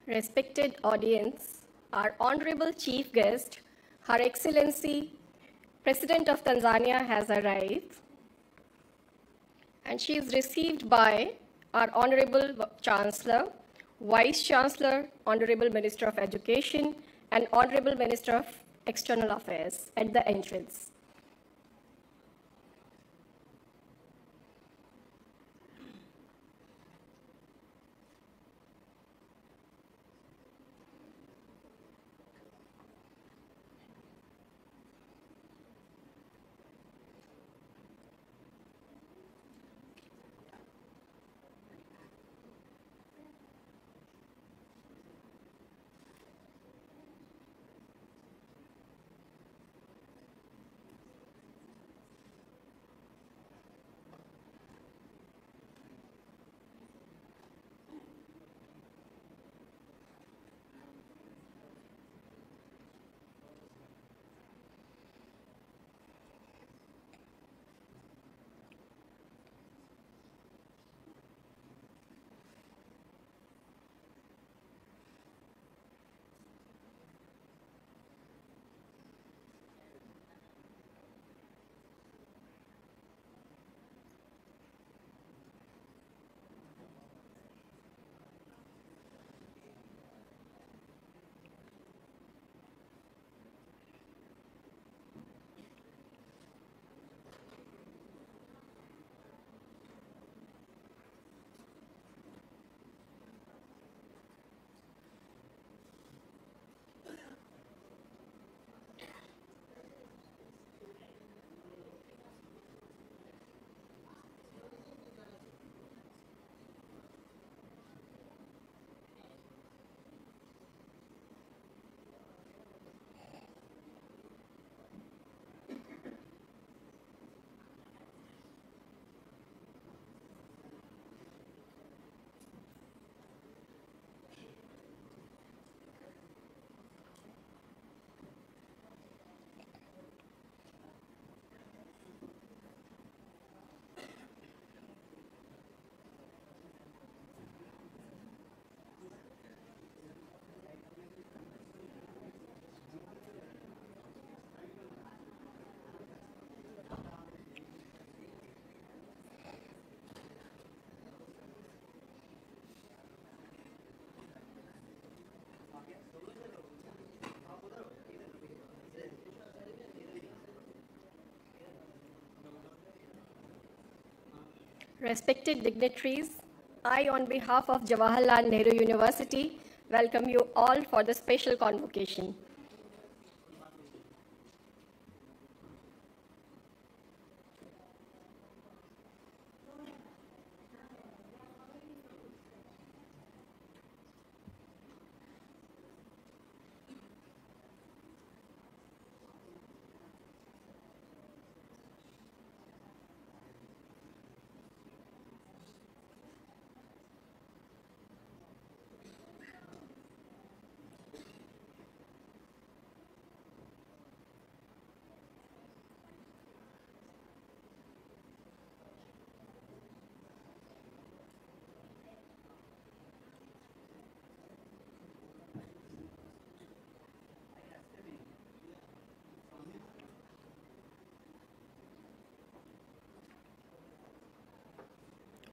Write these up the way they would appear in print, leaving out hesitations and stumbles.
Respected audience, our honorable chief guest, Her Excellency, President of Tanzania has arrived, and she is received by our Honorable Chancellor, Vice Chancellor, Honorable Minister of Education, and Honorable Minister of External Affairs at the entrance. Respected dignitaries, I, on behalf of Jawaharlal Nehru University, welcome you all for the special convocation.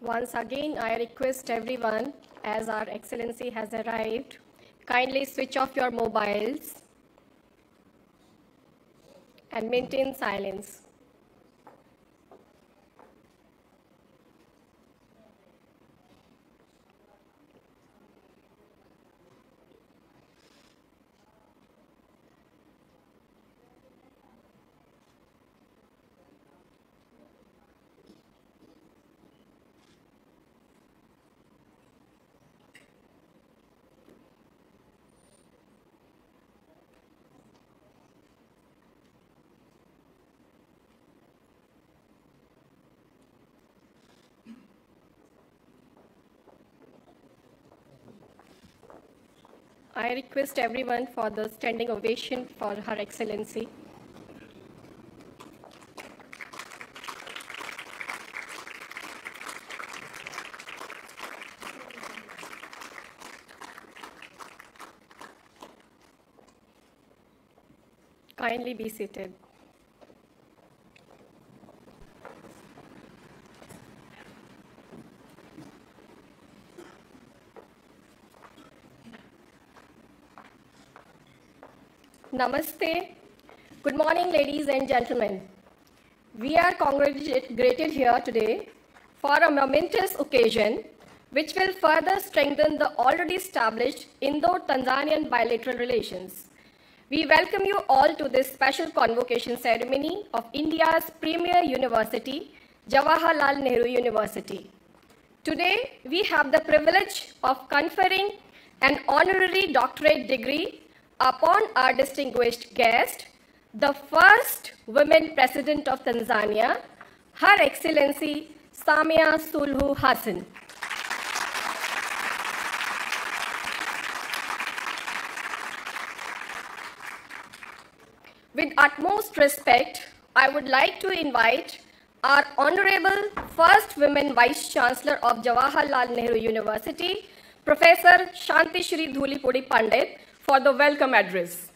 Once again, I request everyone, as our Excellency has arrived, kindly switch off your mobiles and maintain silence. I request everyone for the standing ovation for Her Excellency. Kindly be seated. Namaste. Good morning, ladies and gentlemen. We are congregated here today for a momentous occasion which will further strengthen the already established Indo-Tanzanian bilateral relations. We welcome you all to this special convocation ceremony of India's premier university, Jawaharlal Nehru University. Today, we have the privilege of conferring an honorary doctorate degree upon our distinguished guest, the first women president of Tanzania, Her Excellency Samia Suluhu Hassan. With utmost respect, I would like to invite our Honorable First Women Vice Chancellor of Jawaharlal Nehru University, Professor Shanti Shri Dhulipudi Pandit, for the welcome address.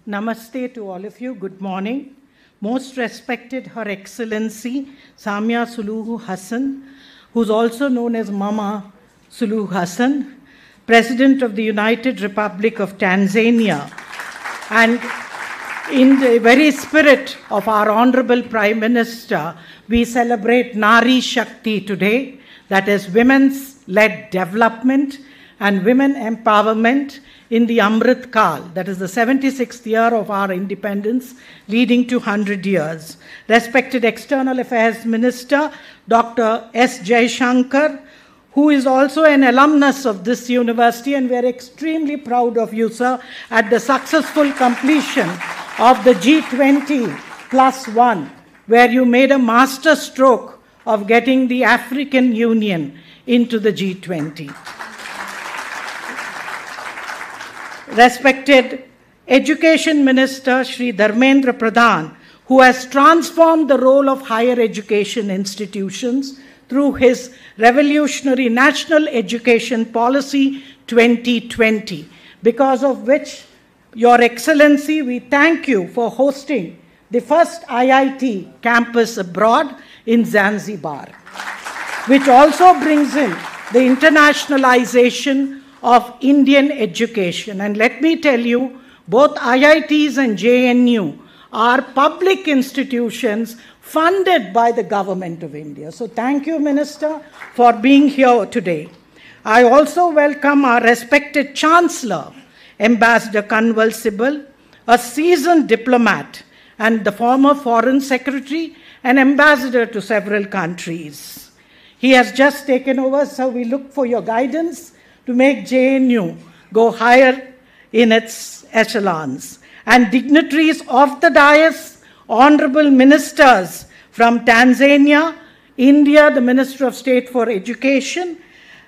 Namaste to all of you. Good morning. Most respected Her Excellency Samia Suluhu Hassan, who's also known as Mama Suluhu Hassan, President of the United Republic of Tanzania, and in the very spirit of our Honorable Prime Minister, we celebrate Nari Shakti today, that is women's-led development and women empowerment in the Amrit Kal, that is the 76th year of our independence, leading to 100 years. Respected External Affairs Minister, Dr. S. Jaishankar, who is also an alumnus of this university, and we are extremely proud of you, sir, at the successful completion of the G20+1, where you made a master stroke of getting the African Union into the G20. Respected Education Minister Shri Dharmendra Pradhan, who has transformed the role of higher education institutions through his revolutionary National Education Policy 2020, because of which, Your Excellency, we thank you for hosting the first IIT campus abroad in Zanzibar, which also brings in the internationalization of Indian education. And let me tell you, both IITs and JNU are public institutions funded by the government of India. So thank you, Minister, for being here today. I also welcome our respected Chancellor, Ambassador Kanwal Sibal, a seasoned diplomat and the former Foreign Secretary and Ambassador to several countries. He has just taken over, so we look for your guidance to make JNU go higher in its echelons. And dignitaries of the dais, honorable ministers from Tanzania, India, the Minister of State for Education,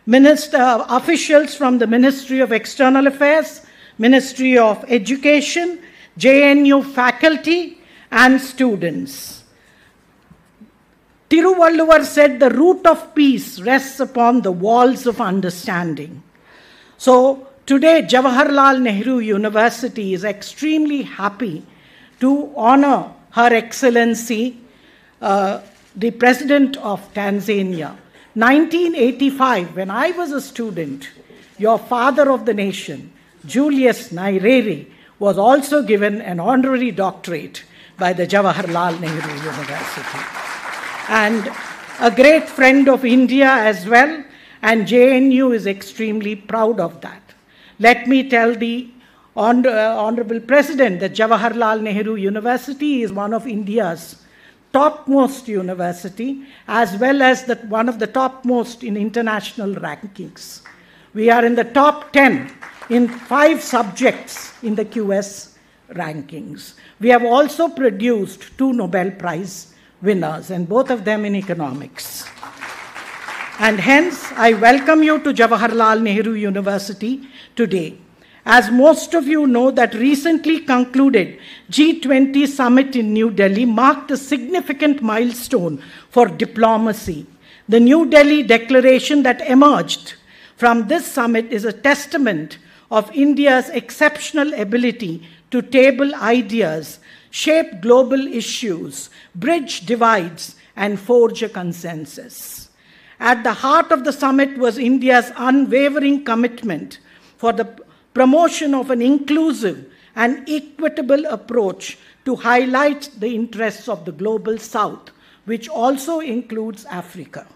officials from the Ministry of External Affairs, Ministry of Education, JNU faculty, and students. Tiruvalluvar said the root of peace rests upon the walls of understanding. So today, Jawaharlal Nehru University is extremely happy to honor Her Excellency, the President of Tanzania. 1985, when I was a student, your father of the nation, Julius Nyerere, was also given an honorary doctorate by the Jawaharlal Nehru University. And a great friend of India as well, and JNU is extremely proud of that. Let me tell the Honorable President that Jawaharlal Nehru University is one of India's topmost university, as well as one of the topmost in international rankings. We are in the top 10 in 5 subjects in the QS rankings. We have also produced 2 Nobel Prize winners, and both of them in economics. And hence, I welcome you to Jawaharlal Nehru University today. As most of you know, that recently concluded G20 summit in New Delhi marked a significant milestone for diplomacy. The New Delhi declaration that emerged from this summit is a testament of India's exceptional ability to table ideas, shape global issues, bridge divides, and forge a consensus. At the heart of the summit was India's unwavering commitment for the promotion of an inclusive and equitable approach to highlight the interests of the global South, which also includes Africa.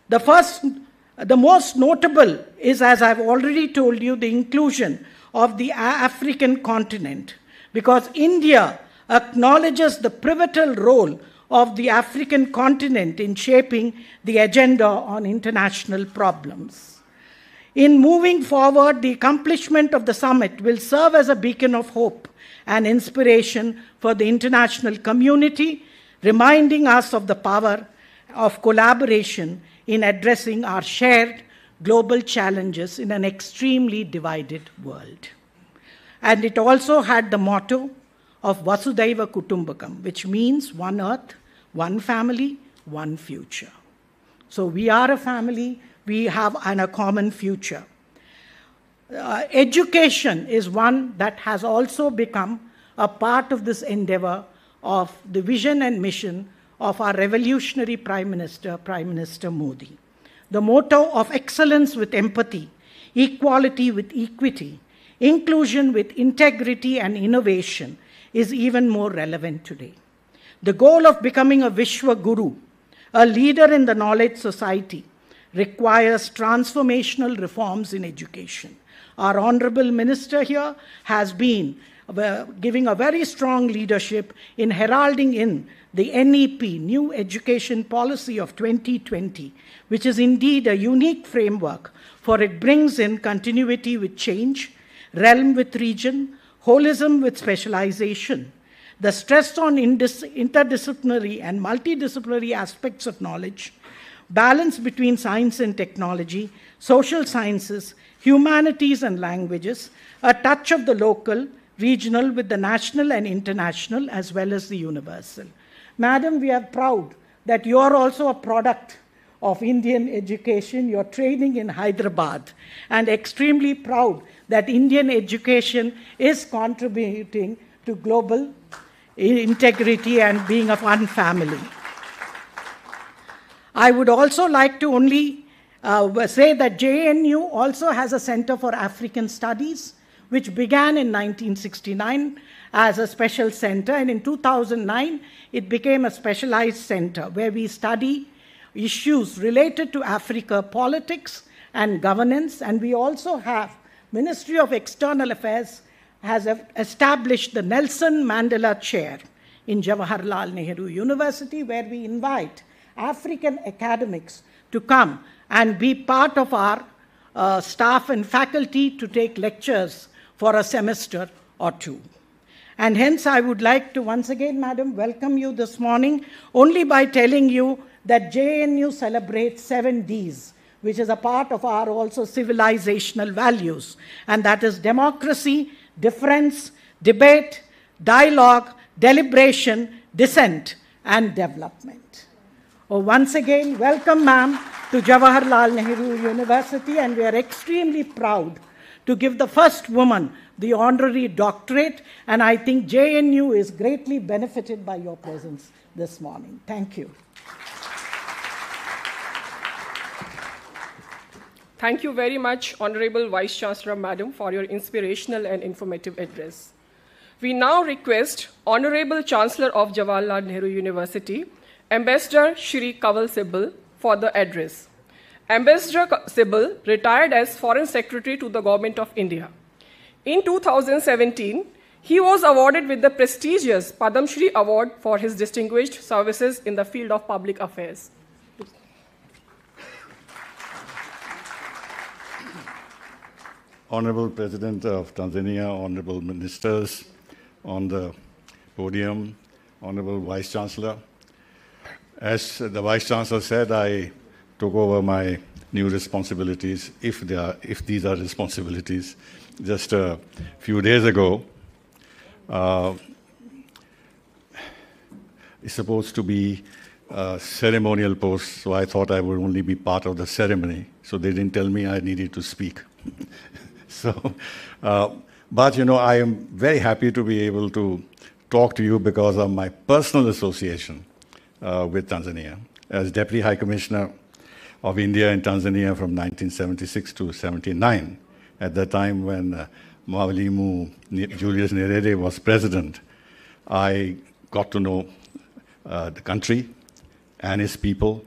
The most notable is, as I've already told you, the inclusion of the African continent, because India acknowledges the pivotal role of the African continent in shaping the agenda on international problems. In moving forward, the accomplishment of the summit will serve as a beacon of hope and inspiration for the international community, reminding us of the power of collaboration in addressing our shared global challenges in an extremely divided world. And it also had the motto of Vasudhaiva Kutumbakam, which means one earth, one family, one future. So we are a family, we have a common future. Education is one that has also become a part of this endeavor of the vision and mission of our revolutionary Prime Minister Modi. The motto of excellence with empathy, equality with equity, inclusion with integrity and innovation is even more relevant today. The goal of becoming a Vishwa Guru, a leader in the knowledge society, requires transformational reforms in education. Our Honorable Minister here has been giving a very strong leadership in heralding in the NEP, New Education Policy of 2020, which is indeed a unique framework, for it brings in continuity with change, realm with region, holism with specialization, the stress on interdisciplinary and multidisciplinary aspects of knowledge, balance between science and technology, social sciences, humanities and languages, a touch of the local, regional with the national and international, as well as the universal. Madam, we are proud that you are also a product of Indian education. You're training in Hyderabad, and extremely proud that Indian education is contributing to global integrity and being of one family. I would also like to only say that JNU also has a Center for African Studies, which began in 1969 as a special center, and in 2009 it became a specialized center where we study issues related to Africa politics and governance. And we also have Ministry of External Affairs has established the Nelson Mandela Chair in Jawaharlal Nehru University, where we invite African academics to come and be part of our staff and faculty to take lectures for a semester or two. And hence I would like to once again, Madam, welcome you this morning only by telling you that JNU celebrates 7 Ds, which is a part of our also civilizational values, and that is democracy, difference, debate, dialogue, deliberation, dissent, and development. Once again, welcome, ma'am, to Jawaharlal Nehru University, and we are extremely proud to give the first woman the honorary doctorate, and I think JNU is greatly benefited by your presence this morning. Thank you. Thank you very much, Honorable Vice Chancellor Madam, for your inspirational and informative address. We now request Honorable Chancellor of Jawaharlal Nehru University, Ambassador Shri Kanwal Sibal, for the address. Ambassador Sibal retired as Foreign Secretary to the Government of India. In 2017, he was awarded with the prestigious Padam Shri Award for his distinguished services in the field of public affairs. Honorable President of Tanzania, honorable ministers on the podium, honorable Vice Chancellor. As the Vice Chancellor said, I took over my new responsibilities, if these are responsibilities, just a few days ago. It's supposed to be ceremonial post, so I thought I would only be part of the ceremony. So they didn't tell me I needed to speak. So, but you know, I am very happy to be able to talk to you because of my personal association with Tanzania. As Deputy High Commissioner of India in Tanzania from 1976 to 79, at the time when Mwalimu Julius Nyerere was president, I got to know the country and its people,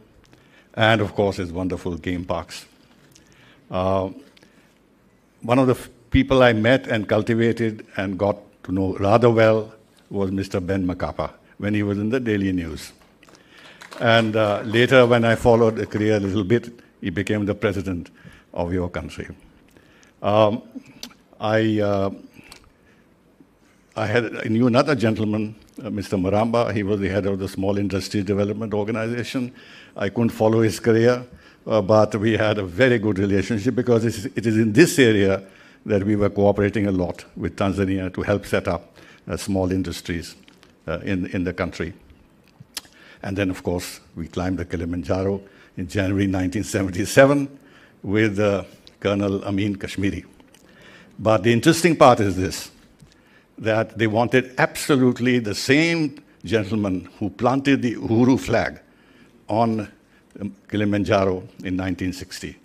and of course its wonderful game parks. One of the people I met and cultivated and got to know rather well was Mr. Ben Makapa when he was in the Daily News. And later, when I followed the career a little bit, he became the president of your country. I knew another gentleman, Mr. Maramba. He was the head of the Small Industries Development Organization. I couldn't follow his career, but we had a very good relationship because it is in this area that we were cooperating a lot with Tanzania to help set up small industries in the country. And then, of course, we climbed the Kilimanjaro in January 1977 with Colonel Amin Kashmiri. But the interesting part is this, that they wanted absolutely the same gentleman who planted the Uhuru flag on Kilimanjaro in 1960,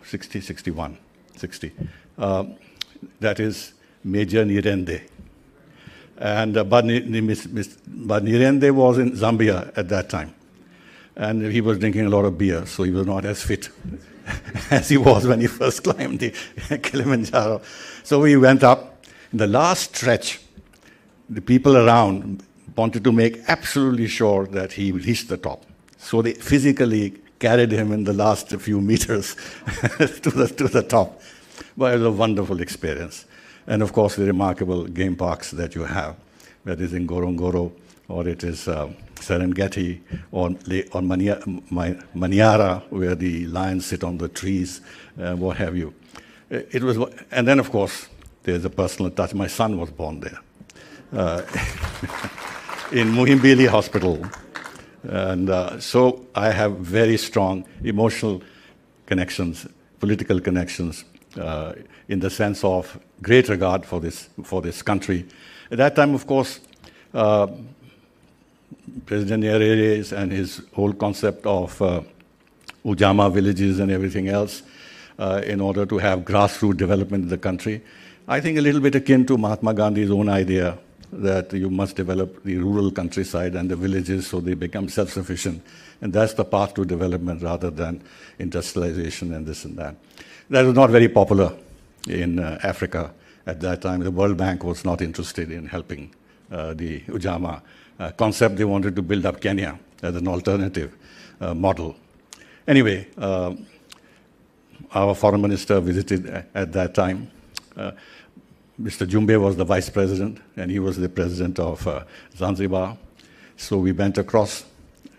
60. That is Major Nirende. And but Nirende was in Zambia at that time. And he was drinking a lot of beer, so he was not as fit as he was when he first climbed the Kilimanjaro. So we went up. In the last stretch, the people around wanted to make absolutely sure that he reached the top. So they physically carried him in the last few meters to the top. But it was a wonderful experience. And of course, the remarkable game parks that you have, whether it's in Ngorongoro, or it is Serengeti, or Manyara, where the lions sit on the trees, what have you. It was, and then, of course, there's a personal touch. My son was born there, in Muhimbili Hospital. And so I have very strong emotional connections, political connections, in the sense of great regard for this country. At that time, of course, President Nyerere and his whole concept of Ujama villages and everything else, in order to have grassroots development in the country, I think a little bit akin to Mahatma Gandhi's own idea that you must develop the rural countryside and the villages so they become self-sufficient. And that's the path to development rather than industrialization and this and that. That was not very popular in Africa at that time. The World Bank was not interested in helping the Ujama concept. They wanted to build up Kenya as an alternative model. Anyway, our foreign minister visited at that time. Mr. Jumbe was the vice president, and he was the president of Zanzibar. So we went across,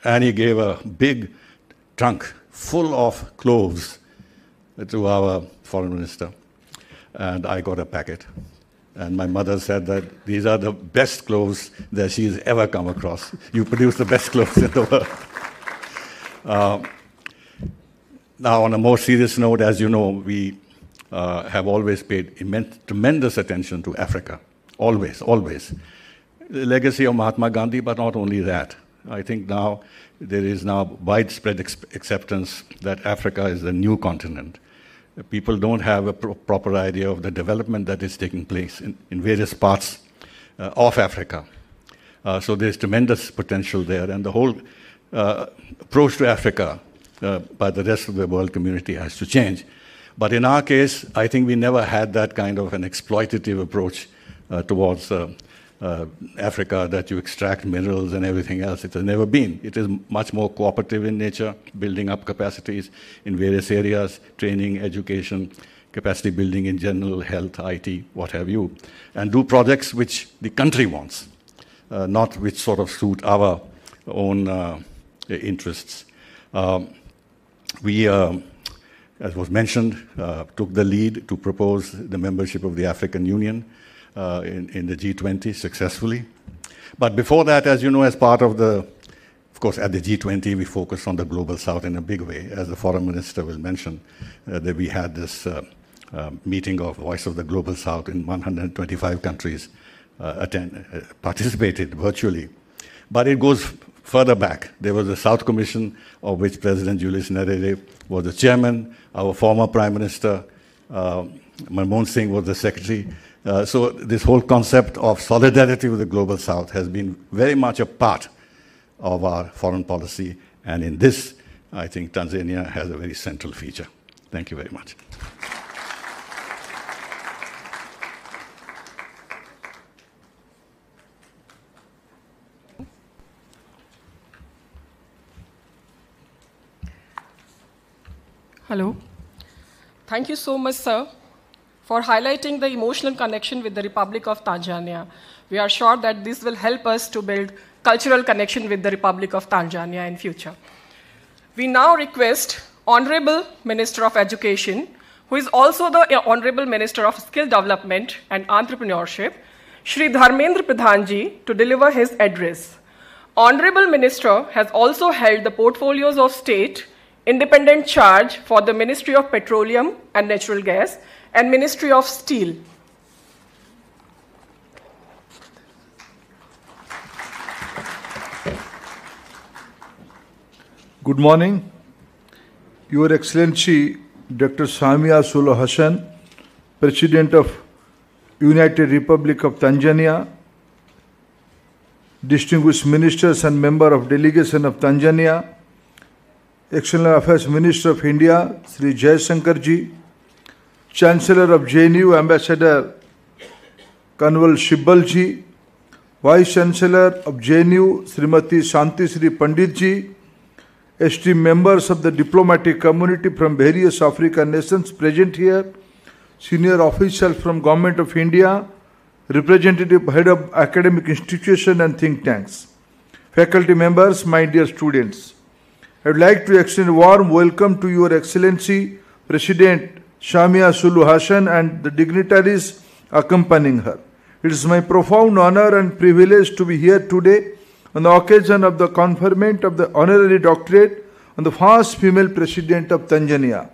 and he gave a big trunk full of cloves to our foreign minister. And I got a packet. And my mother said that these are the best cloves that she's ever come across. You produce the best cloves in the world. Now, on a more serious note, as you know, we have always paid tremendous attention to Africa. Always, always. The legacy of Mahatma Gandhi, but not only that. I think now there is now widespread acceptance that Africa is a new continent. People don't have a proper idea of the development that is taking place in various parts of Africa. So there's tremendous potential there, and the whole approach to Africa by the rest of the world community has to change. But in our case, I think we never had that kind of an exploitative approach towards Africa, that you extract minerals and everything else. It has never been. It is much more cooperative in nature, building up capacities in various areas, training, education, capacity building in general, health, IT, what have you, and do projects which the country wants, not which sort of suit our own interests. We, as was mentioned, took the lead to propose the membership of the African Union in the G20 successfully. But before that, as you know, as part of the Of course, at the G20, we focused on the Global South in a big way. As the Foreign Minister will mention, that we had this meeting of Voice of the Global South in 125 countries participated virtually. But it goes further back. There was the South Commission, of which President Julius Nyerere was the chairman. Our former Prime Minister, Manmohan Singh, was the secretary. So this whole concept of solidarity with the Global South has been very much a part of our foreign policy. And in this, I think Tanzania has a very central feature. Thank you very much. Hello. Thank you so much, sir, for highlighting the emotional connection with the Republic of Tanzania. We are sure that this will help us to build cultural connection with the Republic of Tanzania in future. We now request Honorable Minister of Education, who is also the Honorable Minister of Skill Development and Entrepreneurship, Shri Dharmendra Pradhan Ji, to deliver his address. Honorable Minister has also held the portfolios of State Independent Charge for the Ministry of Petroleum and Natural Gas and Ministry of Steel. Good morning. Your Excellency Dr. Samia Suluhu Hassan, President of United Republic of Tanzania, distinguished ministers and member of delegation of Tanzania, External Affairs Minister of India, Sri Jaishankar Ji, Chancellor of JNU, Ambassador Kanwal Shibbal Ji, Vice Chancellor of JNU, Srimati Shanti Sri Pandit Ji, esteemed members of the diplomatic community from various African nations present here, senior officials from Government of India, representative head of academic institution and think tanks, faculty members, my dear students. I would like to extend a warm welcome to Your Excellency President Samia Suluhu Hassan and the dignitaries accompanying her. It is my profound honor and privilege to be here today on the occasion of the conferment of the honorary doctorate on the first female president of Tanzania.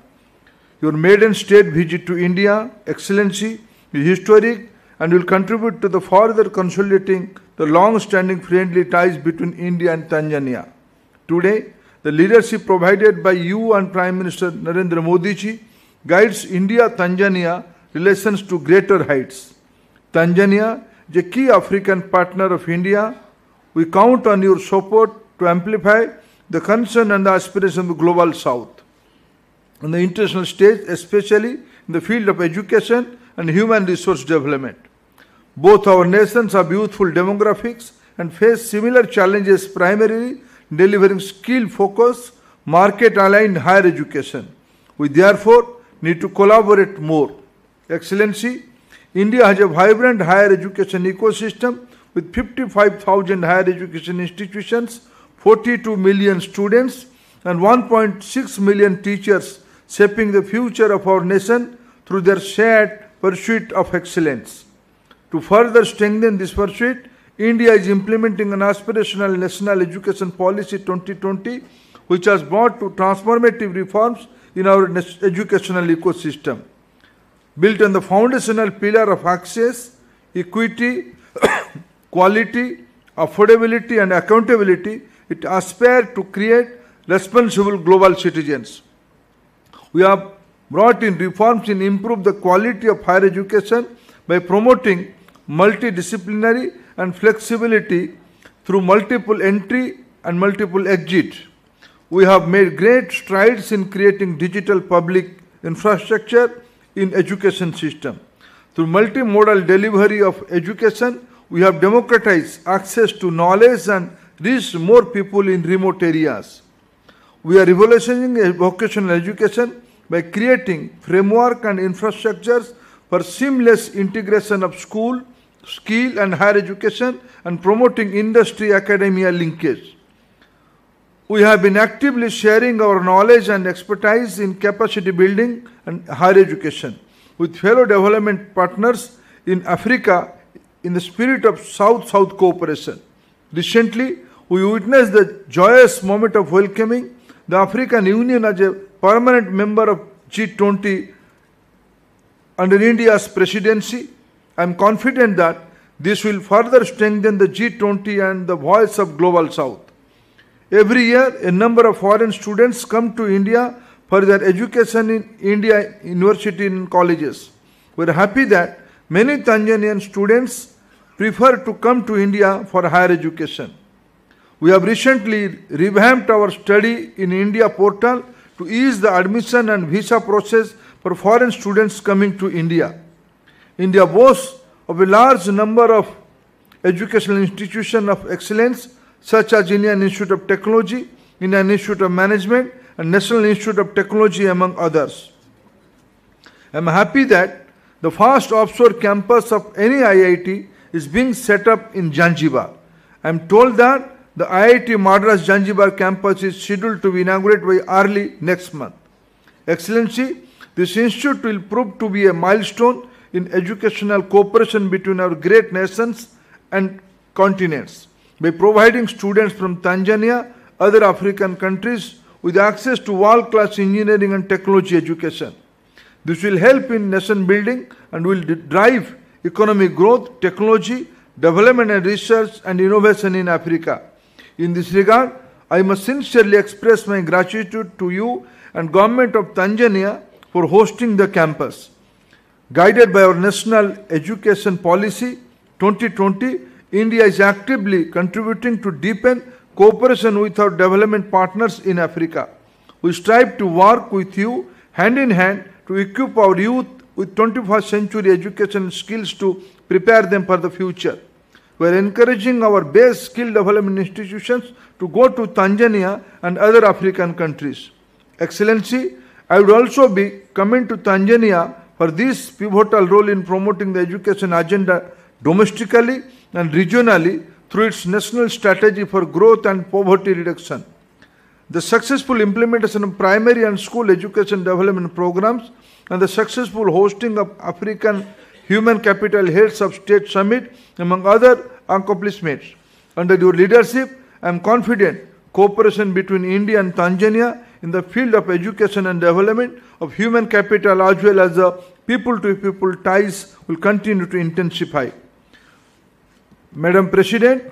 Your maiden state visit to India, Excellency, is historic and will contribute to the further consolidating the long-standing friendly ties between India and Tanzania. Today, the leadership provided by you and Prime Minister Narendra Modi ji guides India-Tanzania relations to greater heights. Tanzania is a key African partner of India. We count on your support to amplify the concern and the aspiration of the global South on the international stage, especially in the field of education and human resource development. Both our nations have youthful demographics and face similar challenges, primarily delivering skill-focused, market-aligned higher education. We therefore need to collaborate more. Excellency, India has a vibrant higher education ecosystem with 55,000 higher education institutions, 42 million students, and 1.6 million teachers shaping the future of our nation through their shared pursuit of excellence. To further strengthen this pursuit, India is implementing an aspirational National Education Policy 2020, which has brought to transformative reforms in our educational ecosystem. Built on the foundational pillar of access, equity, quality, affordability, and accountability, it aspires to create responsible global citizens. We have brought in reforms to improve the quality of higher education by promoting multidisciplinary and flexibility through multiple entry and multiple exit. We have made great strides in creating digital public infrastructure in education system. Through multimodal delivery of education, we have democratized access to knowledge and reached more people in remote areas. We are revolutionizing vocational education by creating framework and infrastructures for seamless integration of school, skill and higher education and promoting industry-academia linkage. We have been actively sharing our knowledge and expertise in capacity building and higher education with fellow development partners in Africa in the spirit of South-South cooperation. Recently, we witnessed the joyous moment of welcoming the African Union as a permanent member of G20 under India's presidency. I am confident that this will further strengthen the G20 and the voice of Global South. Every year, a number of foreign students come to India for their education in India university and colleges. We are happy that many Tanzanian students prefer to come to India for higher education. We have recently revamped our Study in India portal to ease the admission and visa process for foreign students coming to India. India boasts of a large number of educational institutions of excellence such as Indian Institute of Technology, Indian Institute of Management, and National Institute of Technology, among others. I am happy that the first offshore campus of any IIT is being set up in Zanzibar. I am told that the IIT Madras Zanzibar campus is scheduled to be inaugurated by early next month. Excellency, this institute will prove to be a milestone in educational cooperation between our great nations and continents by providing students from Tanzania, other African countries with access to world-class engineering and technology education. This will help in nation building and will drive economic growth, technology, development and research and innovation in Africa. In this regard, I must sincerely express my gratitude to you and Government of Tanzania for hosting the campus. Guided by our National Education Policy 2020, India is actively contributing to deepen cooperation with our development partners in Africa. We strive to work with you hand in hand to equip our youth with 21st century education skills to prepare them for the future. We are encouraging our base skill development institutions to go to Tanzania and other African countries. Excellency, I would also be coming to Tanzania for this pivotal role in promoting the education agenda domestically and regionally through its national strategy for growth and poverty reduction. The successful implementation of primary and school education development programs and the successful hosting of African Human Capital Heads of State Summit, among other accomplishments. Under your leadership, I am confident cooperation between India and Tanzania in the field of education and development of human capital as well as the people-to-people ties will continue to intensify. Madam President,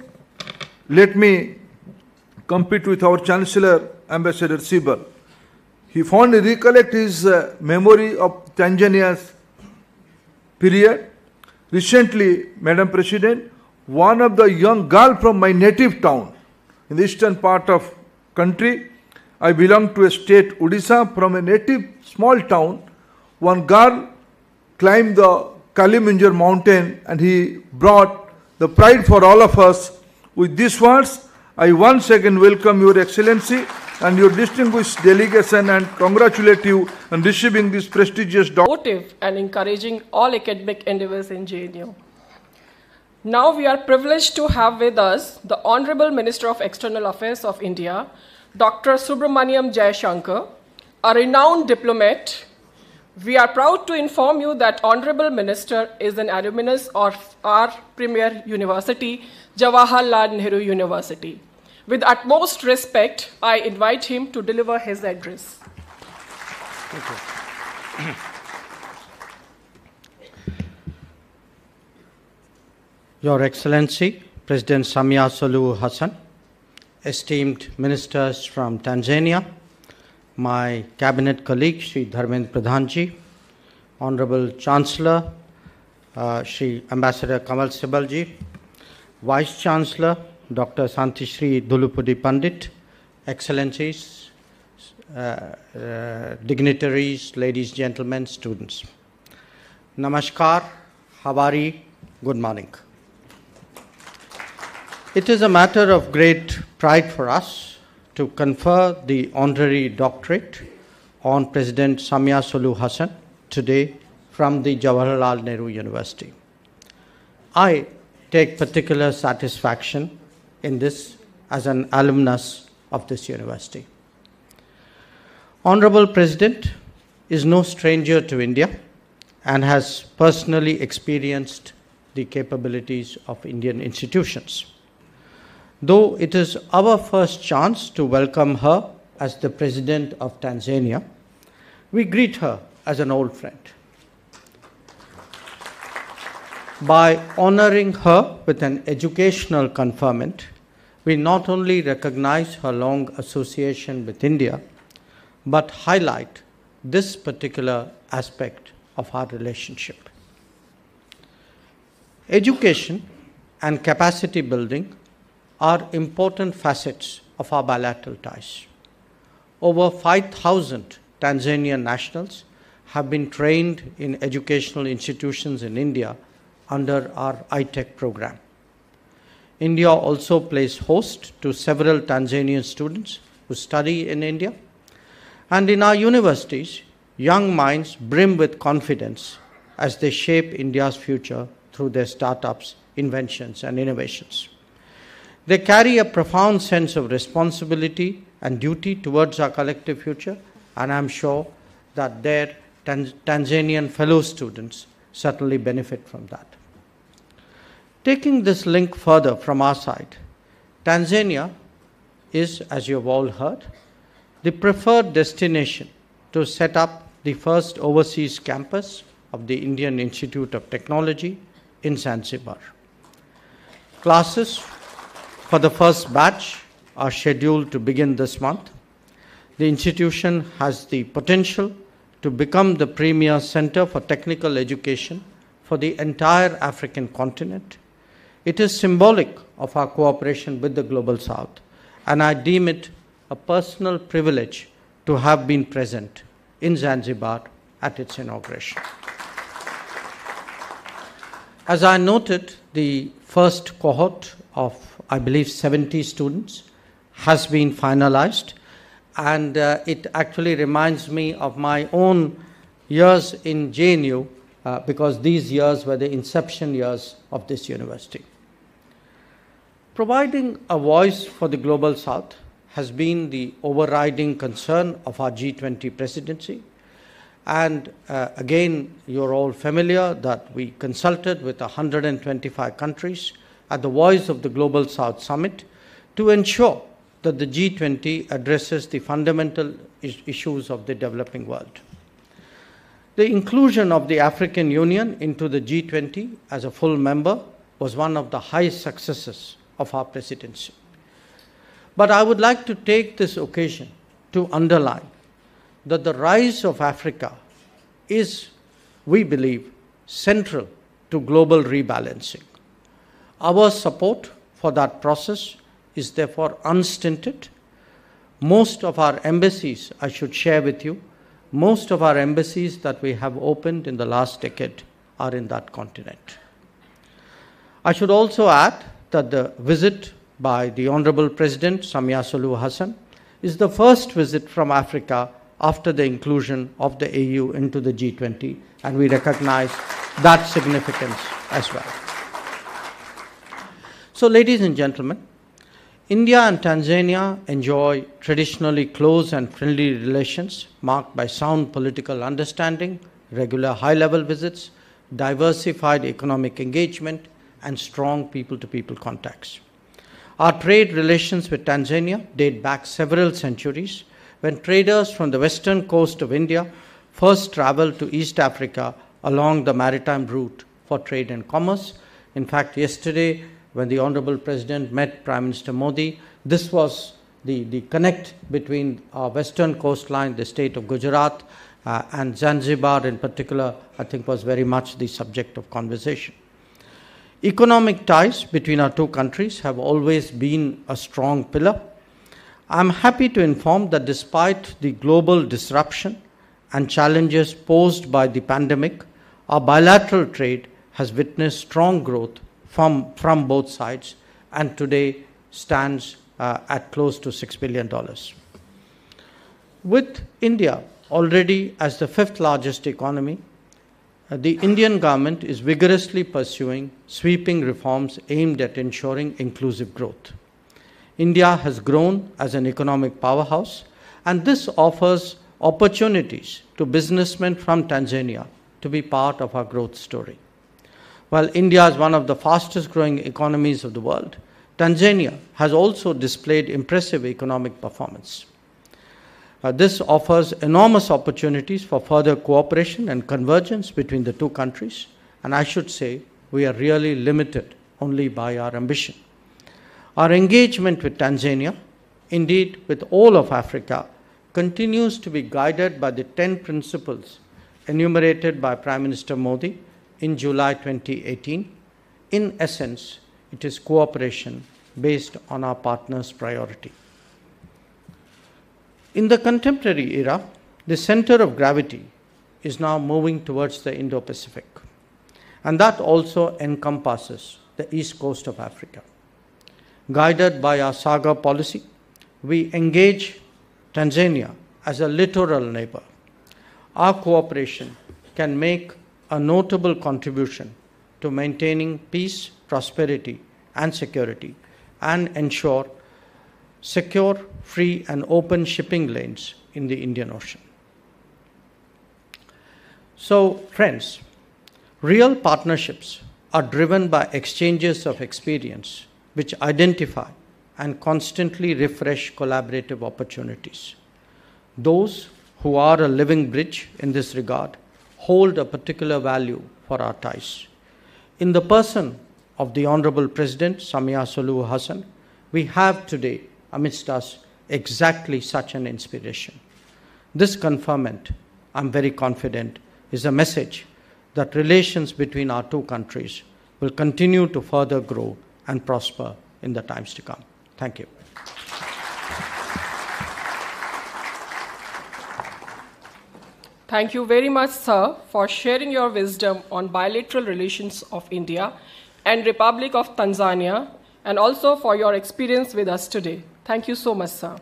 let me compete with our Chancellor, Ambassador Sibal. He fondly recollect his memory of Tanzania's period. Recently, Madam President, one of the young girl from my native town in the eastern part of country, I belong to a state, Odisha, from a native small town. One girl climbed the Kalimanjaro mountain and he brought the pride for all of us. With these words, I once again welcome Your Excellency and your distinguished delegation and congratulate you on receiving this prestigious Supportive and encouraging all academic endeavors in JNU. Now we are privileged to have with us the Honorable Minister of External Affairs of India, Dr. Subramaniam Jaishankar, a renowned diplomat. We are proud to inform you that Honorable Minister is an alumnus of our premier university, Jawaharlal Nehru University. With utmost respect, I invite him to deliver his address. Thank you. Your Excellency, President Samia Suluhu Hassan, esteemed ministers from Tanzania, my cabinet colleague, Shri Dharmendra Pradhanji, Honorable Chancellor, Shri Ambassador Kamal Sibalji, Vice Chancellor, Dr. Santishri Dhulupudi Pandit, Excellencies, dignitaries, ladies, gentlemen, students. Namaskar, Habari, good morning. It is a matter of great pride for us to confer the honorary doctorate on President Samia Suluhu Hassan today from the Jawaharlal Nehru University. I take particular satisfaction in this as an alumnus of this university. Honorable President is no stranger to India and has personally experienced the capabilities of Indian institutions. Though it is our first chance to welcome her as the President of Tanzania, we greet her as an old friend. By honoring her with an educational conferment, we not only recognize her long association with India, but highlight this particular aspect of our relationship. Education and capacity building are important facets of our bilateral ties. Over 5,000 Tanzanian nationals have been trained in educational institutions in India under our iTech program. India also plays host to several Tanzanian students who study in India. And in our universities, young minds brim with confidence as they shape India's future through their startups, inventions, and innovations. They carry a profound sense of responsibility and duty towards our collective future, and I'm sure that their Tanzanian fellow students certainly benefit from that. Taking this link further from our side, Tanzania is, as you have all heard, the preferred destination to set up the first overseas campus of the Indian Institute of Technology in Zanzibar. Classes for the first batch are scheduled to begin this month. The institution has the potential to become the premier center for technical education for the entire African continent. It is symbolic of our cooperation with the Global South, and I deem it a personal privilege to have been present in Zanzibar at its inauguration. As I noted, the first cohort of, I believe, 70 students has been finalized, and it actually reminds me of my own years in JNU because these years were the inception years of this university. Providing a voice for the Global South has been the overriding concern of our G20 presidency. And again, you're all familiar that we consulted with 125 countries at the Voice of the Global South Summit to ensure that the G20 addresses the fundamental issues of the developing world. The inclusion of the African Union into the G20 as a full member was one of the highest successes of our presidency. But I would like to take this occasion to underline that the rise of Africa is, we believe, central to global rebalancing. Our support for that process is therefore unstinted. Most of our embassies, I should share with you, most of our embassies that we have opened in the last decade are in that continent. I should also add that the visit by the Honorable President Samia Suluhu Hassan is the first visit from Africa after the inclusion of the AU into the G20, and we recognize that significance as well. So, ladies and gentlemen, India and Tanzania enjoy traditionally close and friendly relations marked by sound political understanding, regular high-level visits, diversified economic engagement, and strong people-to-people contacts. Our trade relations with Tanzania date back several centuries when traders from the western coast of India first traveled to East Africa along the maritime route for trade and commerce. In fact, yesterday, when the Honorable President met Prime Minister Modi, this was the connect between our western coastline, the state of Gujarat, and Zanzibar in particular, I think was very much the subject of conversation. Economic ties between our two countries have always been a strong pillar. I'm happy to inform that despite the global disruption and challenges posed by the pandemic, our bilateral trade has witnessed strong growth from both sides and today stands at close to $6 billion. With India already as the fifth largest economy, the Indian government is vigorously pursuing sweeping reforms aimed at ensuring inclusive growth. India has grown as an economic powerhouse, and this offers opportunities to businessmen from Tanzania to be part of our growth story. While India is one of the fastest growing economies of the world, Tanzania has also displayed impressive economic performance. This offers enormous opportunities for further cooperation and convergence between the two countries, and I should say we are really limited only by our ambition. Our engagement with Tanzania, indeed with all of Africa, continues to be guided by the 10 principles enumerated by Prime Minister Modi in July 2018. In essence, it is cooperation based on our partners' priority. In the contemporary era, the center of gravity is now moving towards the Indo-Pacific, and that also encompasses the east coast of Africa. Guided by our Saga policy, we engage Tanzania as a littoral neighbor. Our cooperation can make a notable contribution to maintaining peace, prosperity, and security, and ensure secure, free, and open shipping lanes in the Indian Ocean. So, friends, real partnerships are driven by exchanges of experience which identify and constantly refresh collaborative opportunities. Those who are a living bridge in this regard hold a particular value for our ties. In the person of the Honorable President Samia Suluhu Hassan, we have today amidst us exactly such an inspiration. This conferment, I'm very confident, is a message that relations between our two countries will continue to further grow and prosper in the times to come. Thank you. Thank you very much, sir, for sharing your wisdom on bilateral relations of India and Republic of Tanzania, and also for your experience with us today. Thank you so much, sir.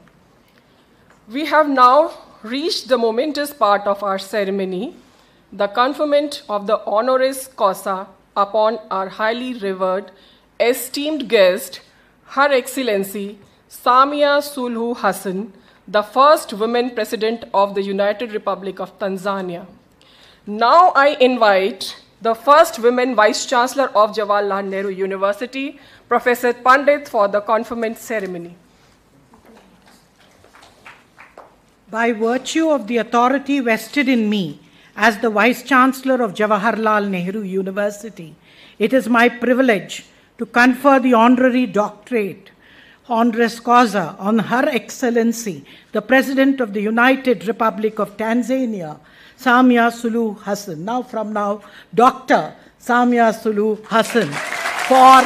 We have now reached the momentous part of our ceremony, the conferment of the honoris causa upon our highly revered, esteemed guest, Her Excellency Samia Suluhu Hassan, the first woman president of the United Republic of Tanzania. Now I invite the first women vice chancellor of Jawaharlal Nehru University, Professor Pandit, for the conferment ceremony. By virtue of the authority vested in me as the Vice Chancellor of Jawaharlal Nehru University, it is my privilege to confer the honorary doctorate, honoris causa, on Her Excellency, the President of the United Republic of Tanzania, Samia Suluhu Hassan. From now, Dr. Samia Suluhu Hassan, for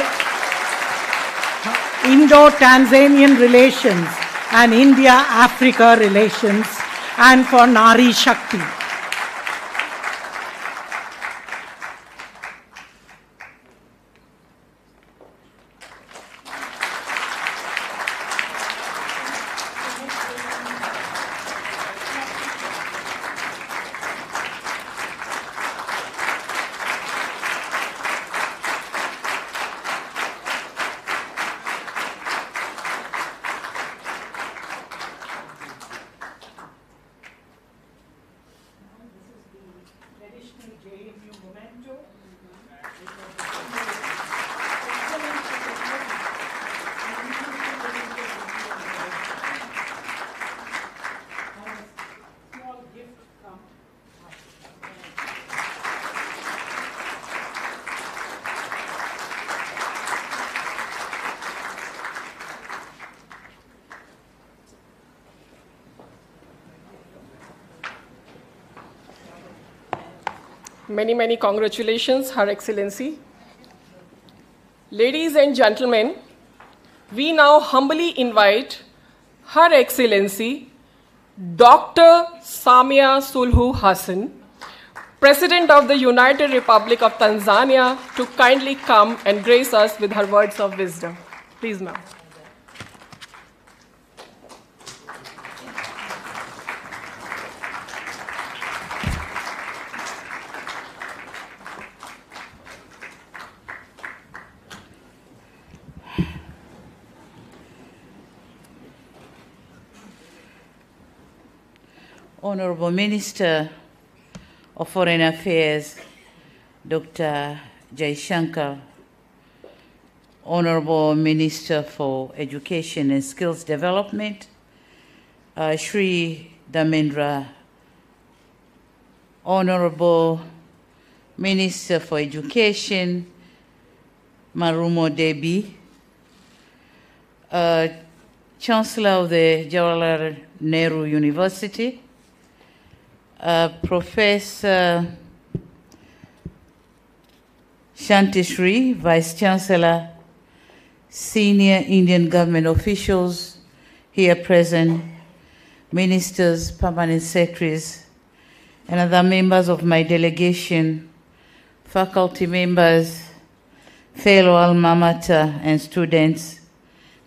Indo-Tanzanian relations and India-Africa relations, and for Nari Shakti. Many, many congratulations, Her Excellency. Ladies and gentlemen, we now humbly invite Her Excellency Dr. Samia Suluhu Hassan, President of the United Republic of Tanzania, to kindly come and grace us with her words of wisdom. Please, ma'am. Honorable Minister of Foreign Affairs, Dr. Jaishankar, Honorable Minister for Education and Skills Development, Shri Dharmendra, Honorable Minister for Education, Marumo Debi, Chancellor of the Jawaharlal Nehru University, Professor Shantishri, Vice Chancellor, senior Indian government officials here present, ministers, permanent secretaries, and other members of my delegation, faculty members, fellow alma mater and students,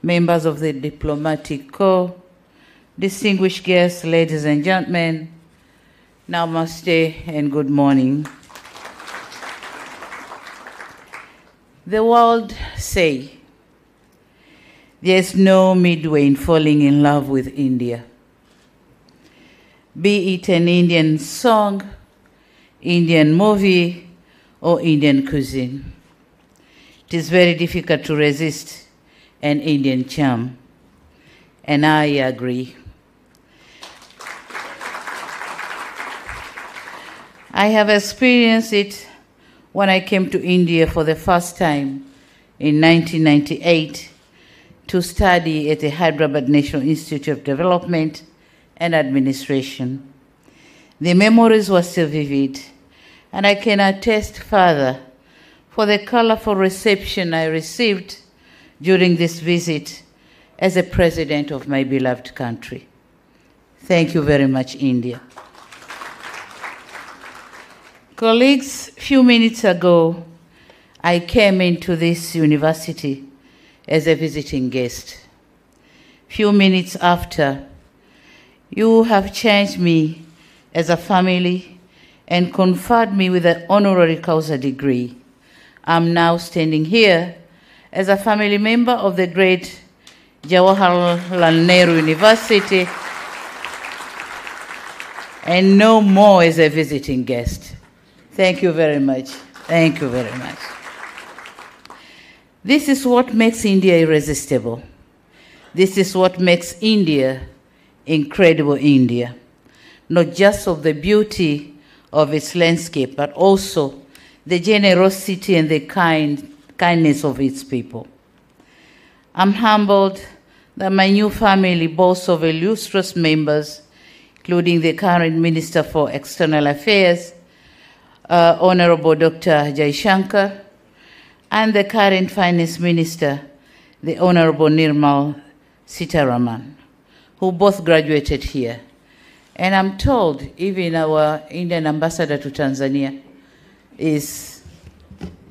members of the diplomatic corps, distinguished guests, ladies and gentlemen, namaste and good morning. The world say, there's no midway in falling in love with India. Be it an Indian song, Indian movie, or Indian cuisine. It is very difficult to resist an Indian charm, and I agree. I have experienced it when I came to India for the first time in 1998 to study at the Hyderabad National Institute of Development and Administration. The memories were still vivid, and I can attest further for the colorful reception I received during this visit as a president of my beloved country. Thank you very much, India. Colleagues, a few minutes ago, I came into this university as a visiting guest. Few minutes after, you have changed me as a family and conferred me with an honorary causa degree. I'm now standing here as a family member of the great Jawaharlal Nehru University and no more as a visiting guest. Thank you very much. Thank you very much. This is what makes India irresistible. This is what makes India incredible India, not just of the beauty of its landscape, but also the generosity and the kindness of its people. I'm humbled that my new family boasts of illustrious members, including the current Minister for External Affairs, Honorable Dr. Jaishankar, and the current Finance Minister, the Honorable Nirmal Sitaraman, who both graduated here. And I'm told even our Indian ambassador to Tanzania is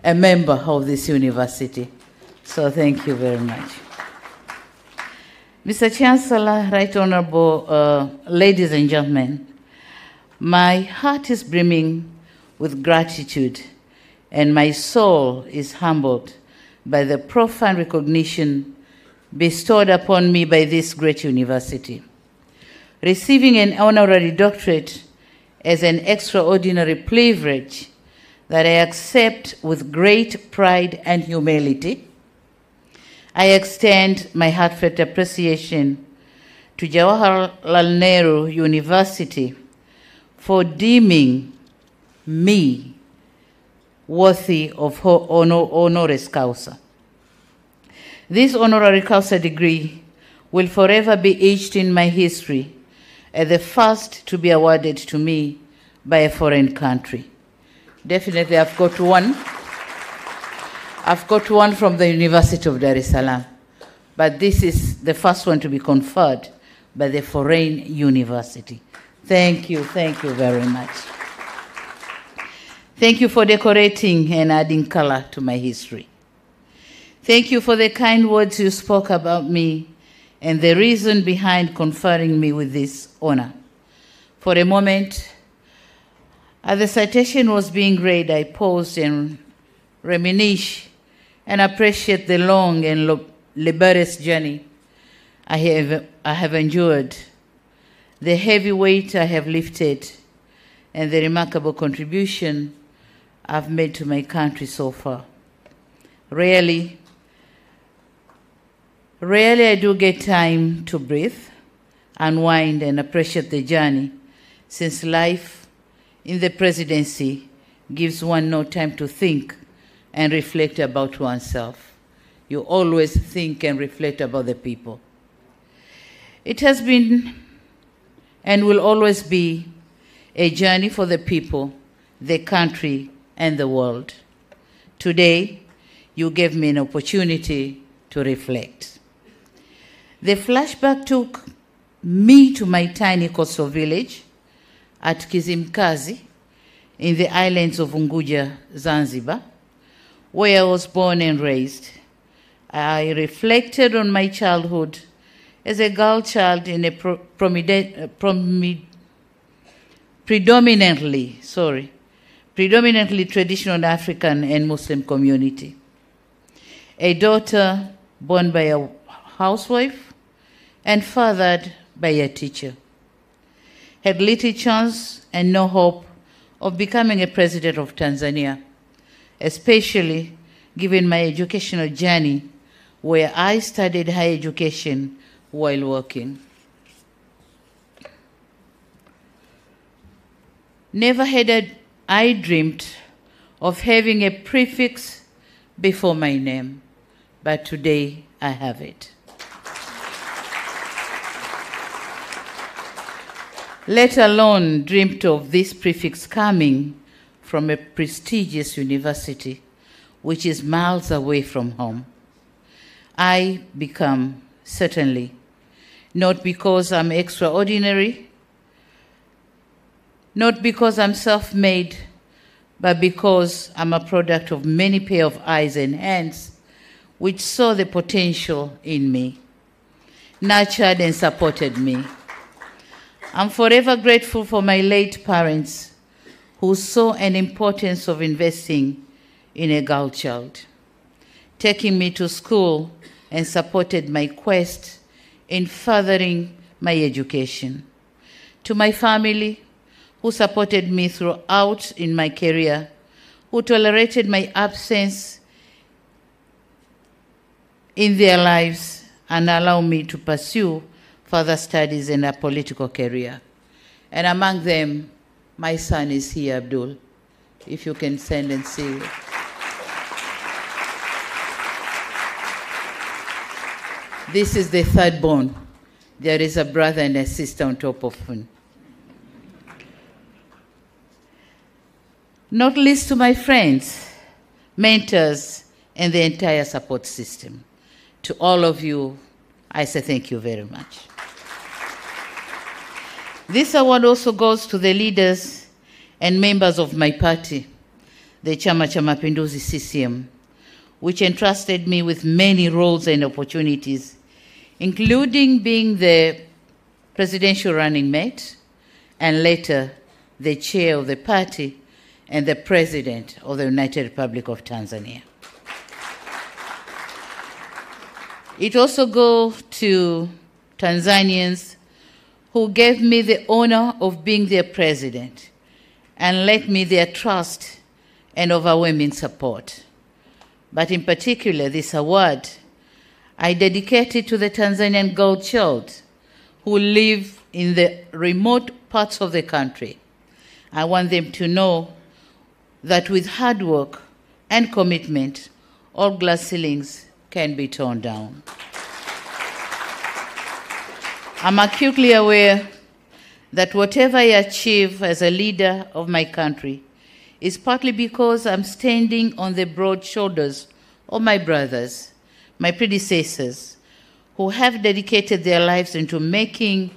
a member of this university. So thank you very much. Mr. Chancellor, Right Honorable ladies and gentlemen, my heart is brimming with gratitude and my soul is humbled by the profound recognition bestowed upon me by this great university. Receiving an honorary doctorate is an extraordinary privilege that I accept with great pride and humility. I extend my heartfelt appreciation to Jawaharlal Nehru University for deeming me worthy of honoris causa. This honorary causa degree will forever be etched in my history as the first to be awarded to me by a foreign country. Definitely, I've got one. I've got one from the University of Dar es Salaam, but this is the first one to be conferred by the foreign university. Thank you very much. Thank you for decorating and adding color to my history. Thank you for the kind words you spoke about me and the reason behind conferring me with this honor. For a moment, as the citation was being read, I paused and reminisced and appreciate the long and laborious journey I have endured, the heavy weight I have lifted, and the remarkable contribution I've made to my country so far. Really, Rarely I do get time to breathe, unwind, and appreciate the journey, since life in the presidency gives one no time to think and reflect about oneself. You always think and reflect about the people. It has been and will always be a journey for the people, the country, and the world. Today, you gave me an opportunity to reflect. The flashback took me to my tiny coastal village at Kizimkazi in the islands of Unguja, Zanzibar, where I was born and raised. I reflected on my childhood as a girl child in a predominantly traditional African and Muslim community. A daughter born by a housewife and fathered by a teacher. Had little chance and no hope of becoming a president of Tanzania, especially given my educational journey where I studied higher education while working. Never had I dreamed of having a prefix before my name, but today I have it. Let alone dreamt of this prefix coming from a prestigious university, which is miles away from home. I become, certainly, not because I'm extraordinary, not because I'm self-made, but because I'm a product of many pair of eyes and hands which saw the potential in me, nurtured and supported me. I'm forever grateful for my late parents who saw an importance of investing in a girl child, taking me to school and supported my quest in furthering my education. To my family, who supported me throughout in my career, who tolerated my absence in their lives and allowed me to pursue further studies in a political career. And among them, my son is here, Abdul, if you can send and see. This is the third born. There is a brother and a sister on top of him. Not least to my friends, mentors, and the entire support system. To all of you, I say thank you very much. This award also goes to the leaders and members of my party, the Chama cha Mapinduzi CCM, which entrusted me with many roles and opportunities, including being the presidential running mate and later the chair of the party and the President of the United Republic of Tanzania. It also goes to Tanzanians who gave me the honor of being their president and lent me their trust and overwhelming support. But in particular, this award I dedicated to the Tanzanian girl child who live in the remote parts of the country. I want them to know that with hard work and commitment, all glass ceilings can be torn down. I'm acutely aware that whatever I achieve as a leader of my country is partly because I'm standing on the broad shoulders of my brothers, my predecessors, who have dedicated their lives into making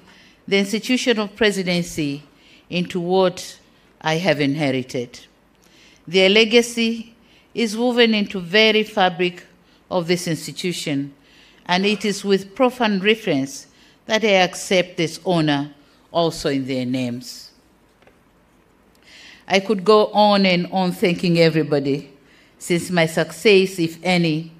the institution of presidency into what I have inherited. Their legacy is woven into the very fabric of this institution, and it is with profound reverence that I accept this honor also in their names. I could go on and on thanking everybody, since my success, if any,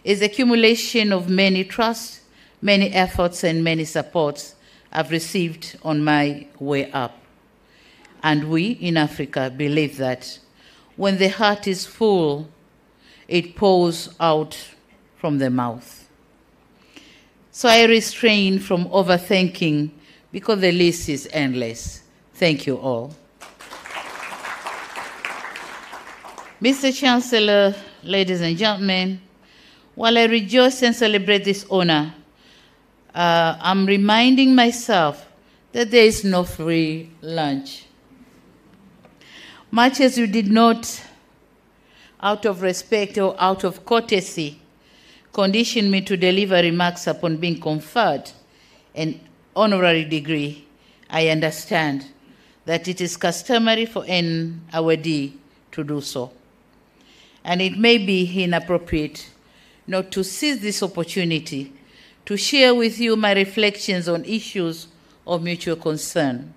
is accumulation of many trusts, many efforts, and many supports I've received on my way up. And we in Africa believe that when the heart is full, it pours out from the mouth. So I refrain from overthinking because the list is endless. Thank you all. Mr. Chancellor, ladies and gentlemen, while I rejoice and celebrate this honor, I'm reminding myself that there is no free lunch. Much as you did not, out of respect or out of courtesy, condition me to deliver remarks upon being conferred an honorary degree, I understand that it is customary for an awardee to do so. And it may be inappropriate not to seize this opportunity to share with you my reflections on issues of mutual concern.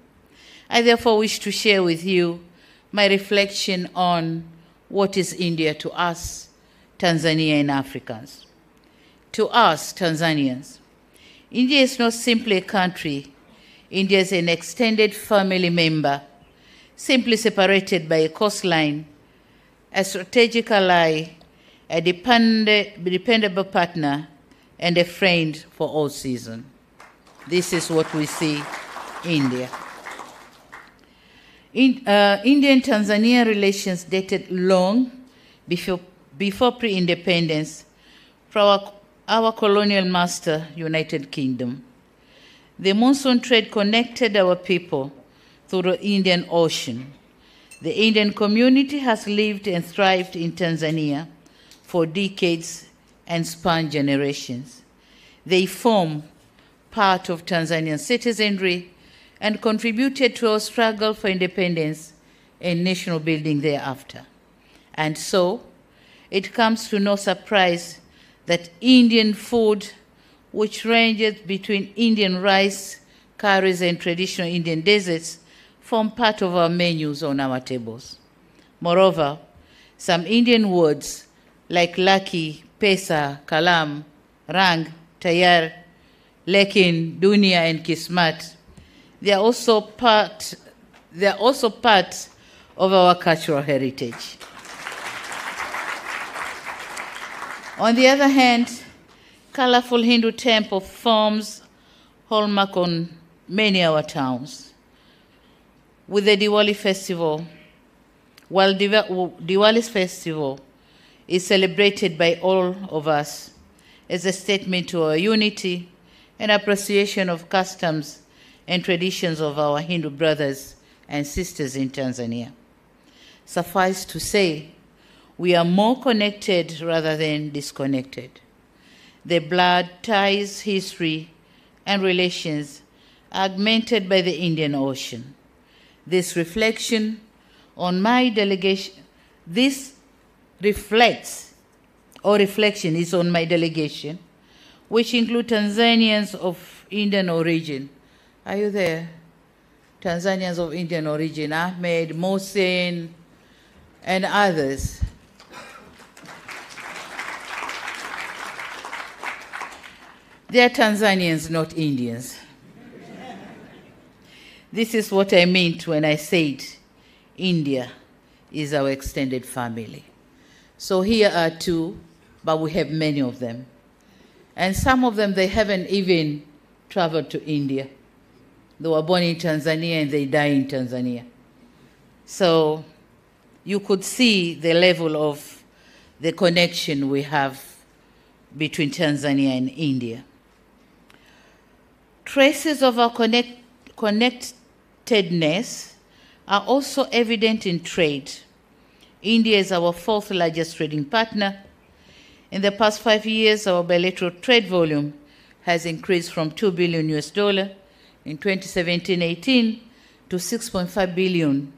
I therefore wish to share with you my reflection on what is India to us, Tanzania and Africans. To us, Tanzanians, India is not simply a country. India is an extended family member, simply separated by a coastline, a strategic ally, a dependable partner, and a friend for all seasons. This is what we see India. India and Tanzania relations dated long before pre-independence from our colonial master, United Kingdom. The monsoon trade connected our people through the Indian Ocean. The Indian community has lived and thrived in Tanzania for decades and spanned generations. They form part of Tanzanian citizenry and contributed to our struggle for independence and national building thereafter. And so, it comes to no surprise that Indian food, which ranges between Indian rice, curries, and traditional Indian desserts, form part of our menus on our tables. Moreover, some Indian words like laki, pesa, kalam, rang, tayar, lekin, dunia, and kismat, they are also part of our cultural heritage. On the other hand, colorful Hindu temple forms hallmark on many of our towns. With the Diwali festival, while Diwali's festival is celebrated by all of us as a statement to our unity and appreciation of customs and traditions of our Hindu brothers and sisters in Tanzania. Suffice to say, we are more connected rather than disconnected. The blood ties, history, and relations are augmented by the Indian Ocean. This reflection on my delegation, reflection is on my delegation, which include Tanzanians of Indian origin. Are you there? Tanzanians of Indian origin, Ahmed, Mohsen, and others. They are Tanzanians, not Indians. This is what I meant when I said India is our extended family. So here are two, but we have many of them. And some of them, they haven't even traveled to India. They were born in Tanzania and they die in Tanzania. So you could see the level of the connection we have between Tanzania and India. Traces of our connectedness are also evident in trade. India is our fourth largest trading partner. In the past 5 years, our bilateral trade volume has increased from $2 billion in 2017-18 to $6.5 billion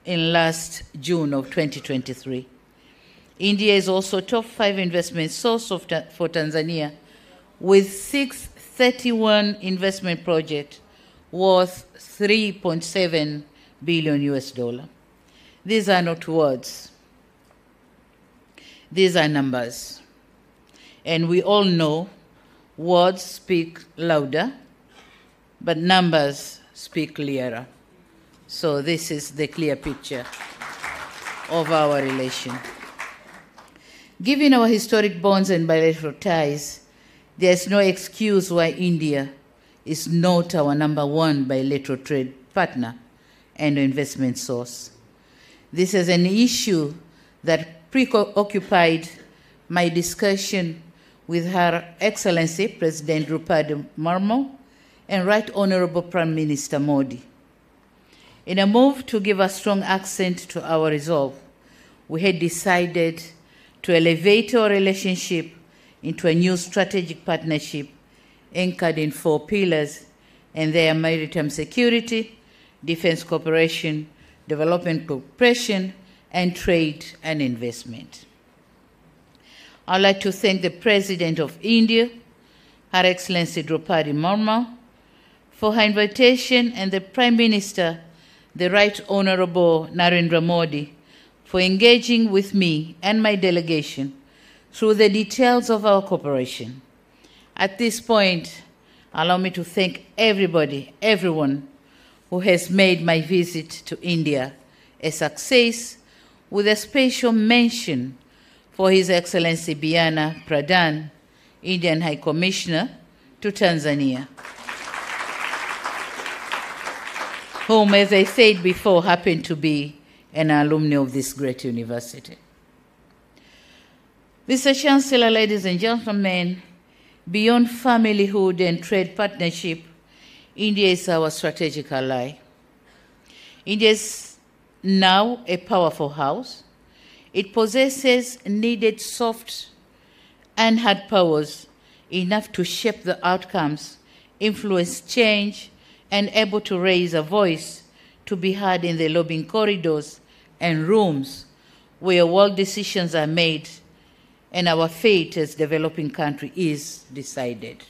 in last June of 2023. India is also top 5 investment source for Tanzania, with 631 investment projects worth $3.7 billion. These are not words. These are numbers. And we all know words speak louder, but numbers speak clearer. So this is the clear picture of our relation. Given our historic bonds and bilateral ties, There is no excuse why India is not our number one bilateral trade partner and investment source. This is an issue that preoccupied my discussion with Her Excellency President Draupadi Murmu and Right Honorable Prime Minister Modi. In a move to give a strong accent to our resolve, we had decided to elevate our relationship into a new strategic partnership anchored in 4 pillars, and they are maritime security, defense cooperation, development cooperation, and trade and investment. I'd like to thank the President of India, Her Excellency Draupadi Murmu, for her invitation, and the Prime Minister, the Right Honorable Narendra Modi, for engaging with me and my delegation through the details of our cooperation. At this point, allow me to thank everyone who has made my visit to India a success, with a special mention for His Excellency Biana Pradhan, Indian High Commissioner to Tanzania, whom, as I said before, happened to be an alumni of this great university. Mr. Chancellor, ladies and gentlemen, beyond familyhood and trade partnership, India is our strategic ally. India is now a powerful house. It possesses needed soft and hard powers enough to shape the outcomes, influence change, and able to raise a voice to be heard in the lobbying corridors and rooms where world decisions are made and our fate as a developing country is decided.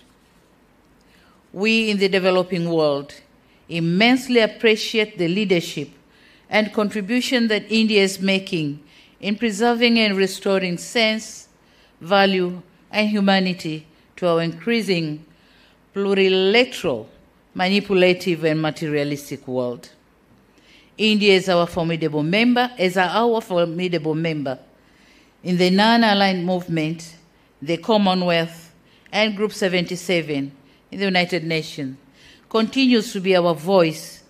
We in the developing world immensely appreciate the leadership and contribution that India is making in preserving and restoring sense, value, and humanity to our increasing plurilateral, manipulative, and materialistic world. India is our formidable member, in the non-aligned movement, the Commonwealth, and Group 77 in the United Nations, continues to be our voice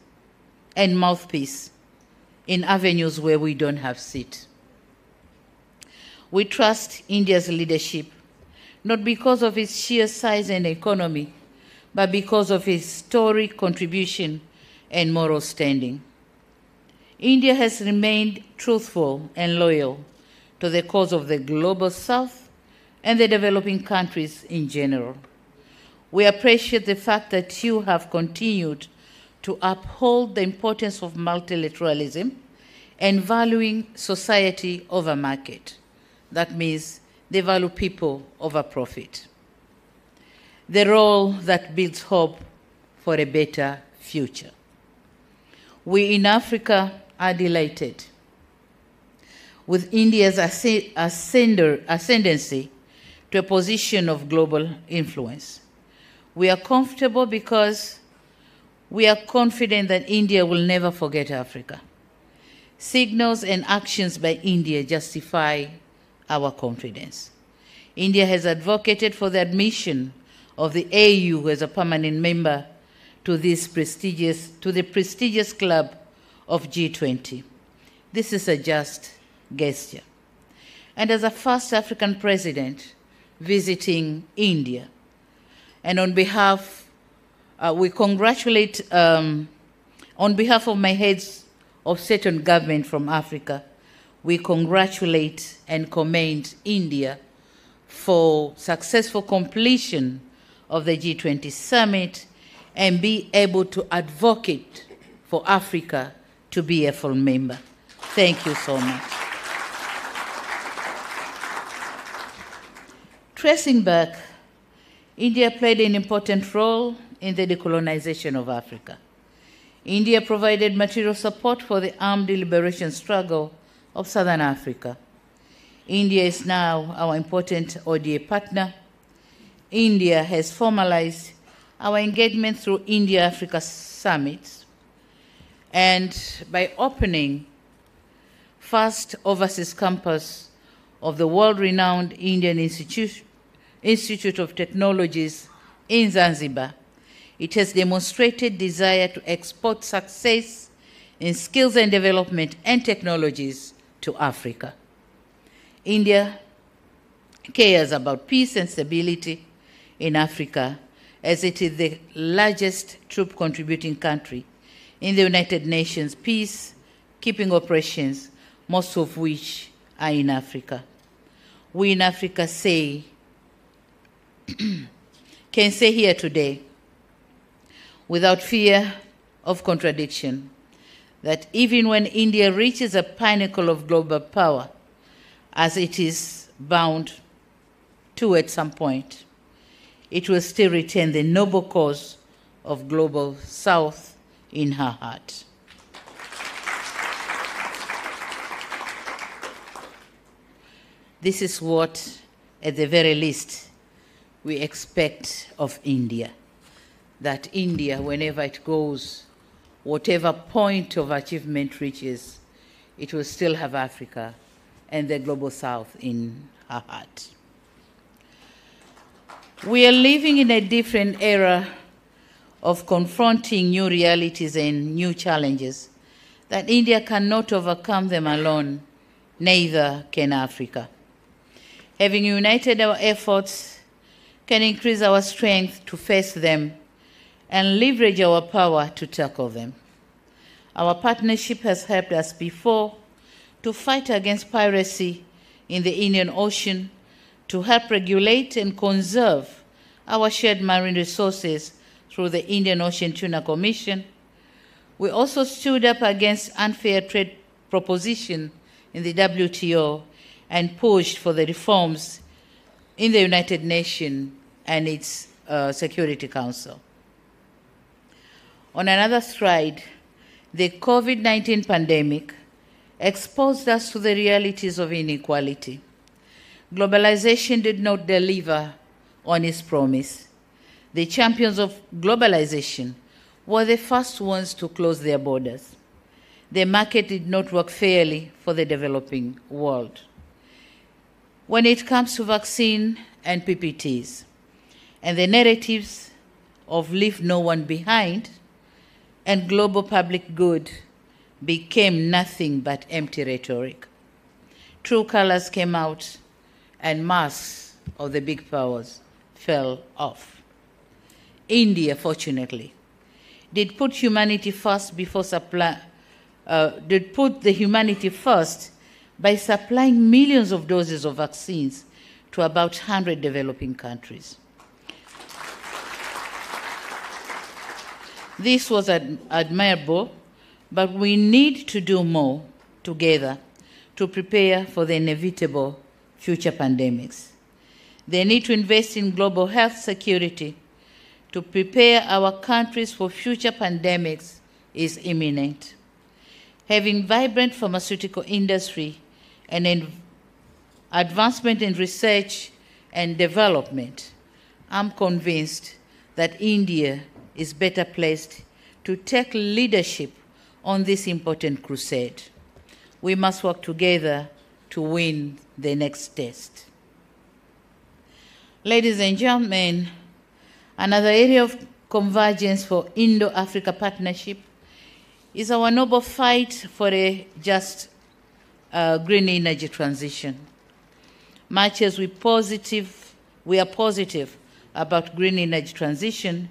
and mouthpiece in avenues where we don't have seat. We trust India's leadership, not because of its sheer size and economy, but because of its historic contribution and moral standing. India has remained truthful and loyal to the cause of the global South and the developing countries in general. We appreciate the fact that you have continued to uphold the importance of multilateralism and valuing society over market. That means they value people over profit. The role that builds hope for a better future. We in Africa are delighted with India's ascendancy to a position of global influence. We are comfortable because we are confident that India will never forget Africa. Signals and actions by India justify our confidence. India has advocated for the admission of the AU as a permanent member to the prestigious club of G20. This is a just gesture. And as a first African president visiting India, and on behalf, we congratulate, on behalf of my heads of state and government from Africa, we congratulate and commend India for successful completion of the G20 summit and be able to advocate for Africa to be a full member. Thank you so much. Tracing back, India played an important role in the decolonization of Africa. India provided material support for the armed liberation struggle of Southern Africa. India is now our important ODA partner. India has formalized our engagement through India-Africa summits and by opening first overseas campus of the world-renowned Indian Institute Institute of Technologies in Zanzibar, it has demonstrated desire to export success in skills and development and technologies to Africa. India cares about peace and stability in Africa, as it is the largest troop contributing country in the United Nations peacekeeping operations, most of which are in Africa. We in Africa can say here today, without fear of contradiction, that even when India reaches a pinnacle of global power, as it is bound to at some point, it will still retain the noble cause of global South in her heart. This is what, at the very least, we expect of India, that India, whenever it goes, whatever point of achievement reaches, it will still have Africa and the global South in her heart. We are living in a different era of confronting new realities and new challenges that India cannot overcome them alone, neither can Africa. Having united our efforts can increase our strength to face them and leverage our power to tackle them. Our partnership has helped us before to fight against piracy in the Indian Ocean, to help regulate and conserve our shared marine resources through the Indian Ocean Tuna Commission. We also stood up against unfair trade proposition in the WTO and pushed for the reforms in the United Nations and its Security Council. On another side, the COVID-19 pandemic exposed us to the realities of inequality. Globalization did not deliver on its promise. The champions of globalization were the first ones to close their borders. The market did not work fairly for the developing world. When it comes to vaccine and PPTs, and the narratives of leave no one behind and global public good became nothing but empty rhetoric. True colors came out and masks of the big powers fell off. India, fortunately, did put humanity first the humanity first by supplying millions of doses of vaccines to about 100 developing countries. This was admirable, but we need to do more together to prepare for the inevitable future pandemics. They need to invest in global health security to prepare our countries for future pandemics is imminent. Having vibrant pharmaceutical industry and advancement in research and development, I'm convinced that India is better placed to take leadership on this important crusade. We must work together to win the next test. Ladies and gentlemen, another area of convergence for Indo-Africa partnership is our noble fight for a just green energy transition. Much as we are positive about green energy transition,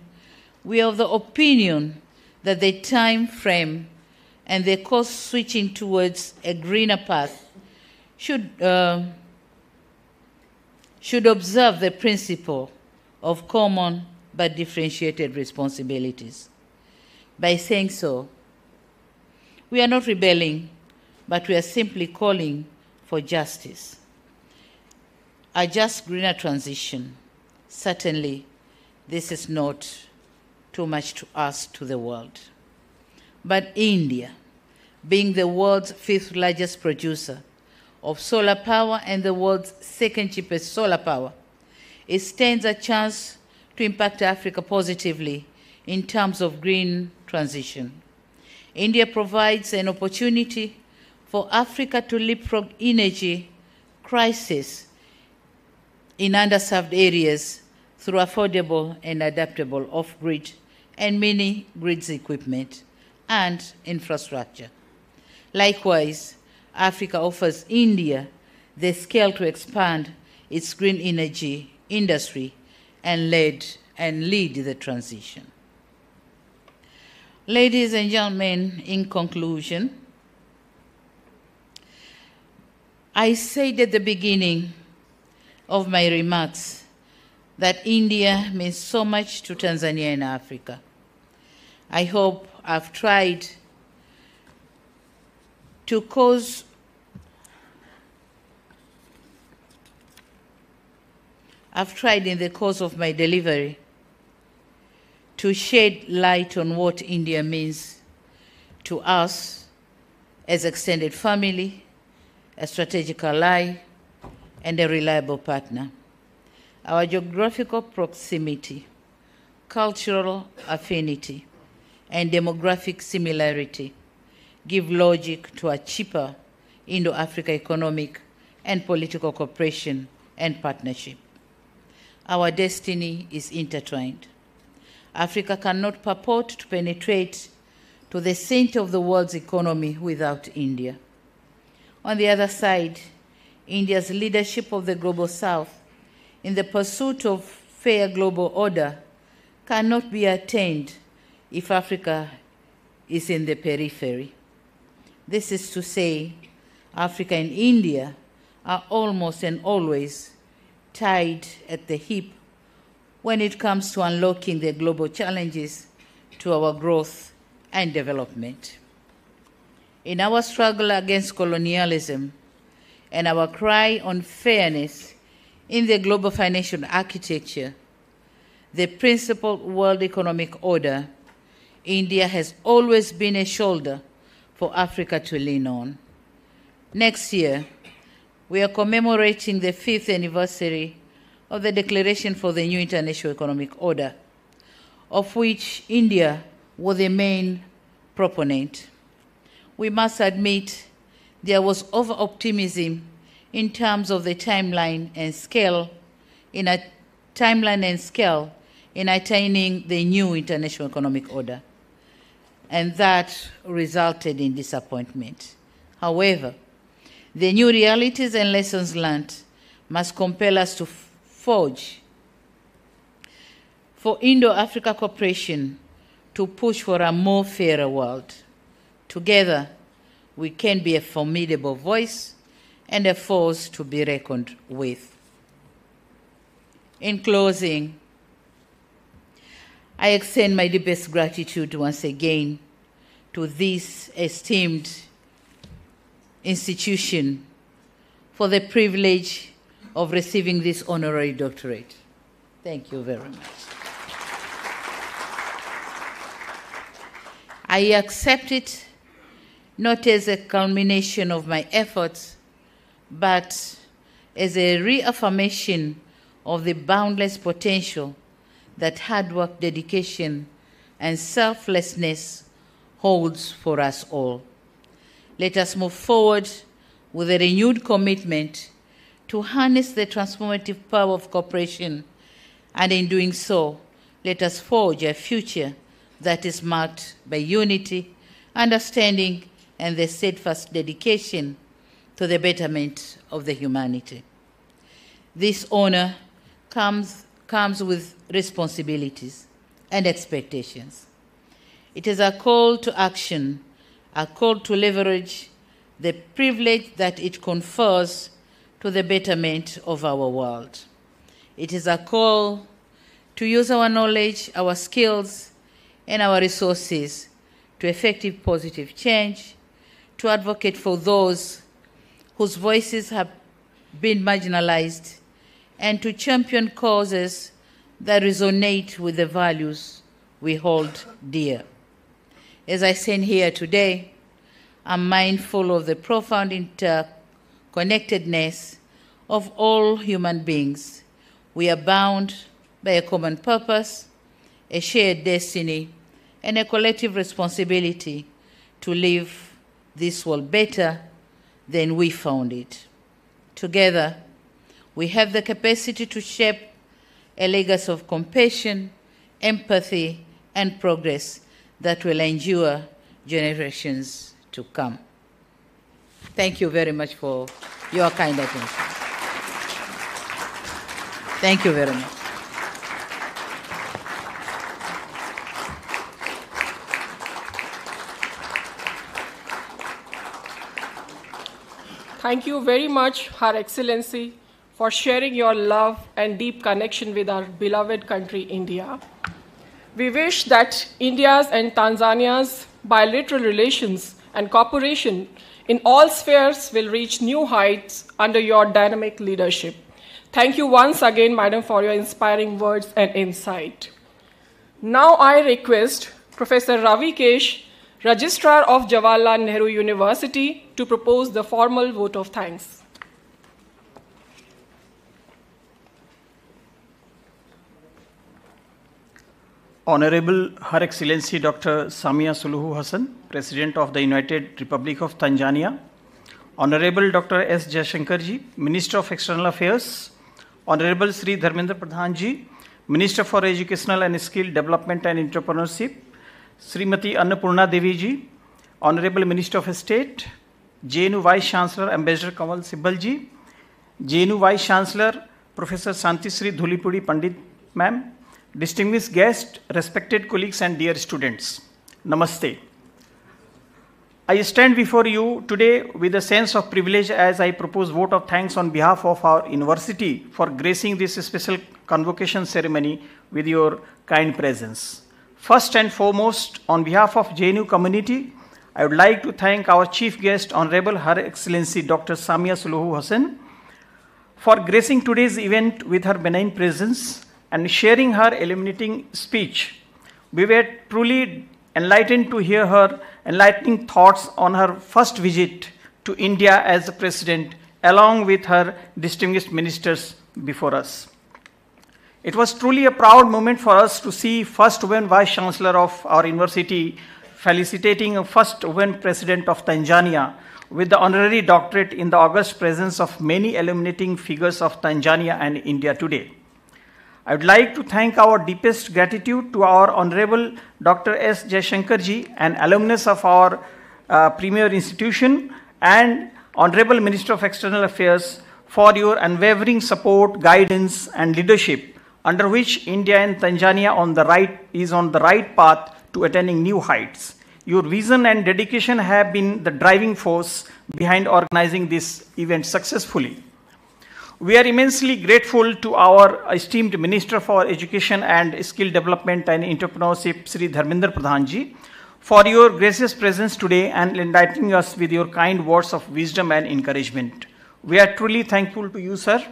we are of the opinion that the time frame and the course switching towards a greener path should observe the principle of common but differentiated responsibilities. By saying so, we are not rebelling, but we are simply calling for justice. A just greener transition. Certainly, this is not too much to ask to the world. But India, being the world's 5th largest producer of solar power and the world's 2nd cheapest solar power, it stands a chance to impact Africa positively in terms of green transition. India provides an opportunity for Africa to leapfrog energy crisis in underserved areas through affordable and adaptable off-grid and mini-grids equipment and infrastructure. Likewise, Africa offers India the scale to expand its green energy industry and lead the transition. Ladies and gentlemen, in conclusion, I said at the beginning of my remarks that India means so much to Tanzania and Africa. I hope I've tried to cause in the course of my delivery to shed light on what India means to us as extended family, a strategic ally, and a reliable partner. Our geographical proximity, cultural affinity, and demographic similarity give logic to a cheaper Indo-Africa economic and political cooperation and partnership. Our destiny is intertwined. Africa cannot purport to penetrate to the center of the world's economy without India. On the other side, India's leadership of the Global South in the pursuit of fair global order cannot be attained if Africa is in the periphery. This is to say, Africa and India are almost and always tied at the hip when it comes to unlocking the global challenges to our growth and development. In our struggle against colonialism and our cry on fairness in the global financial architecture, the principled world economic order, India has always been a shoulder for Africa to lean on. Next year, we are commemorating the 5th anniversary of the Declaration for the New International Economic Order, of which India was the main proponent. We must admit there was over-optimism in terms of the timeline and scale in attaining the new international economic order, and that resulted in disappointment. However, the new realities and lessons learned must compel us to forge for Indo-Africa cooperation to push for a more fairer world. Together, we can be a formidable voice and a force to be reckoned with. In closing, I extend my deepest gratitude once again to this esteemed institution for the privilege of receiving this honorary doctorate. Thank you very much. I accept it not as a culmination of my efforts, but as a reaffirmation of the boundless potential that hard work, dedication, and selflessness holds for us all. Let us move forward with a renewed commitment to harness the transformative power of cooperation, and in doing so, let us forge a future that is marked by unity, understanding, and the steadfast dedication to the betterment of the humanity. This honor comes with responsibilities and expectations. It is a call to action, a call to leverage the privilege that it confers to the betterment of our world. It is a call to use our knowledge, our skills, and our resources to effective positive change, to advocate for those whose voices have been marginalized, and to champion causes that resonate with the values we hold dear. As I stand here today, I'm mindful of the profound interconnectedness of all human beings. We are bound by a common purpose, a shared destiny, and a collective responsibility to leave this world better than we found it. Together, we have the capacity to shape a legacy of compassion, empathy, and progress that will endure generations to come. Thank you very much for your kind attention. Thank you very much. Thank you very much, Her Excellency, for sharing your love and deep connection with our beloved country, India. We wish that India's and Tanzania's bilateral relations and cooperation in all spheres will reach new heights under your dynamic leadership. Thank you once again, Madam, for your inspiring words and insight. Now I request Professor Ravi Kesh, Registrar of Jawaharlal Nehru University, to propose the formal vote of thanks. Honorable Her Excellency Dr. Samia Suluhu Hassan, President of the United Republic of Tanzania, Honorable Dr. S. Jaishankarji, Minister of External Affairs, Honorable Sri Dharmendra Pradhanji, Minister for Educational and Skill Development and Entrepreneurship, Srimati Annapurna Devi ji, Honorable Minister of State, JNU Vice Chancellor Ambassador Kamal Sibal ji, JNU Vice Chancellor Professor Santisri Dhulipudi Pandit ma'am, distinguished guests, respected colleagues and dear students, Namaste. I stand before you today with a sense of privilege as I propose vote of thanks on behalf of our university for gracing this special convocation ceremony with your kind presence. First and foremost, on behalf of JNU community, I would like to thank our chief guest, Honorable Her Excellency Dr. Samia Suluhu Hassan, for gracing today's event with her benign presence and sharing her illuminating speech. We were truly enlightened to hear her enlightening thoughts on her first visit to India as a president, along with her distinguished ministers before us. It was truly a proud moment for us to see first woman Vice Chancellor of our university felicitating a first woman President of Tanzania with the honorary doctorate in the august presence of many illuminating figures of Tanzania and India today. I would like to thank our deepest gratitude to our Honorable Dr. S. Jaishankarji, an alumnus of our premier institution, and Honorable Minister of External Affairs for your unwavering support, guidance, and leadership, under which India and Tanzania is on the right path to attaining new heights. Your vision and dedication have been the driving force behind organizing this event successfully. We are immensely grateful to our esteemed Minister for Education and Skill Development and Entrepreneurship, Sri Dharmendra Pradhanji, for your gracious presence today and enlightening us with your kind words of wisdom and encouragement. We are truly thankful to you, sir,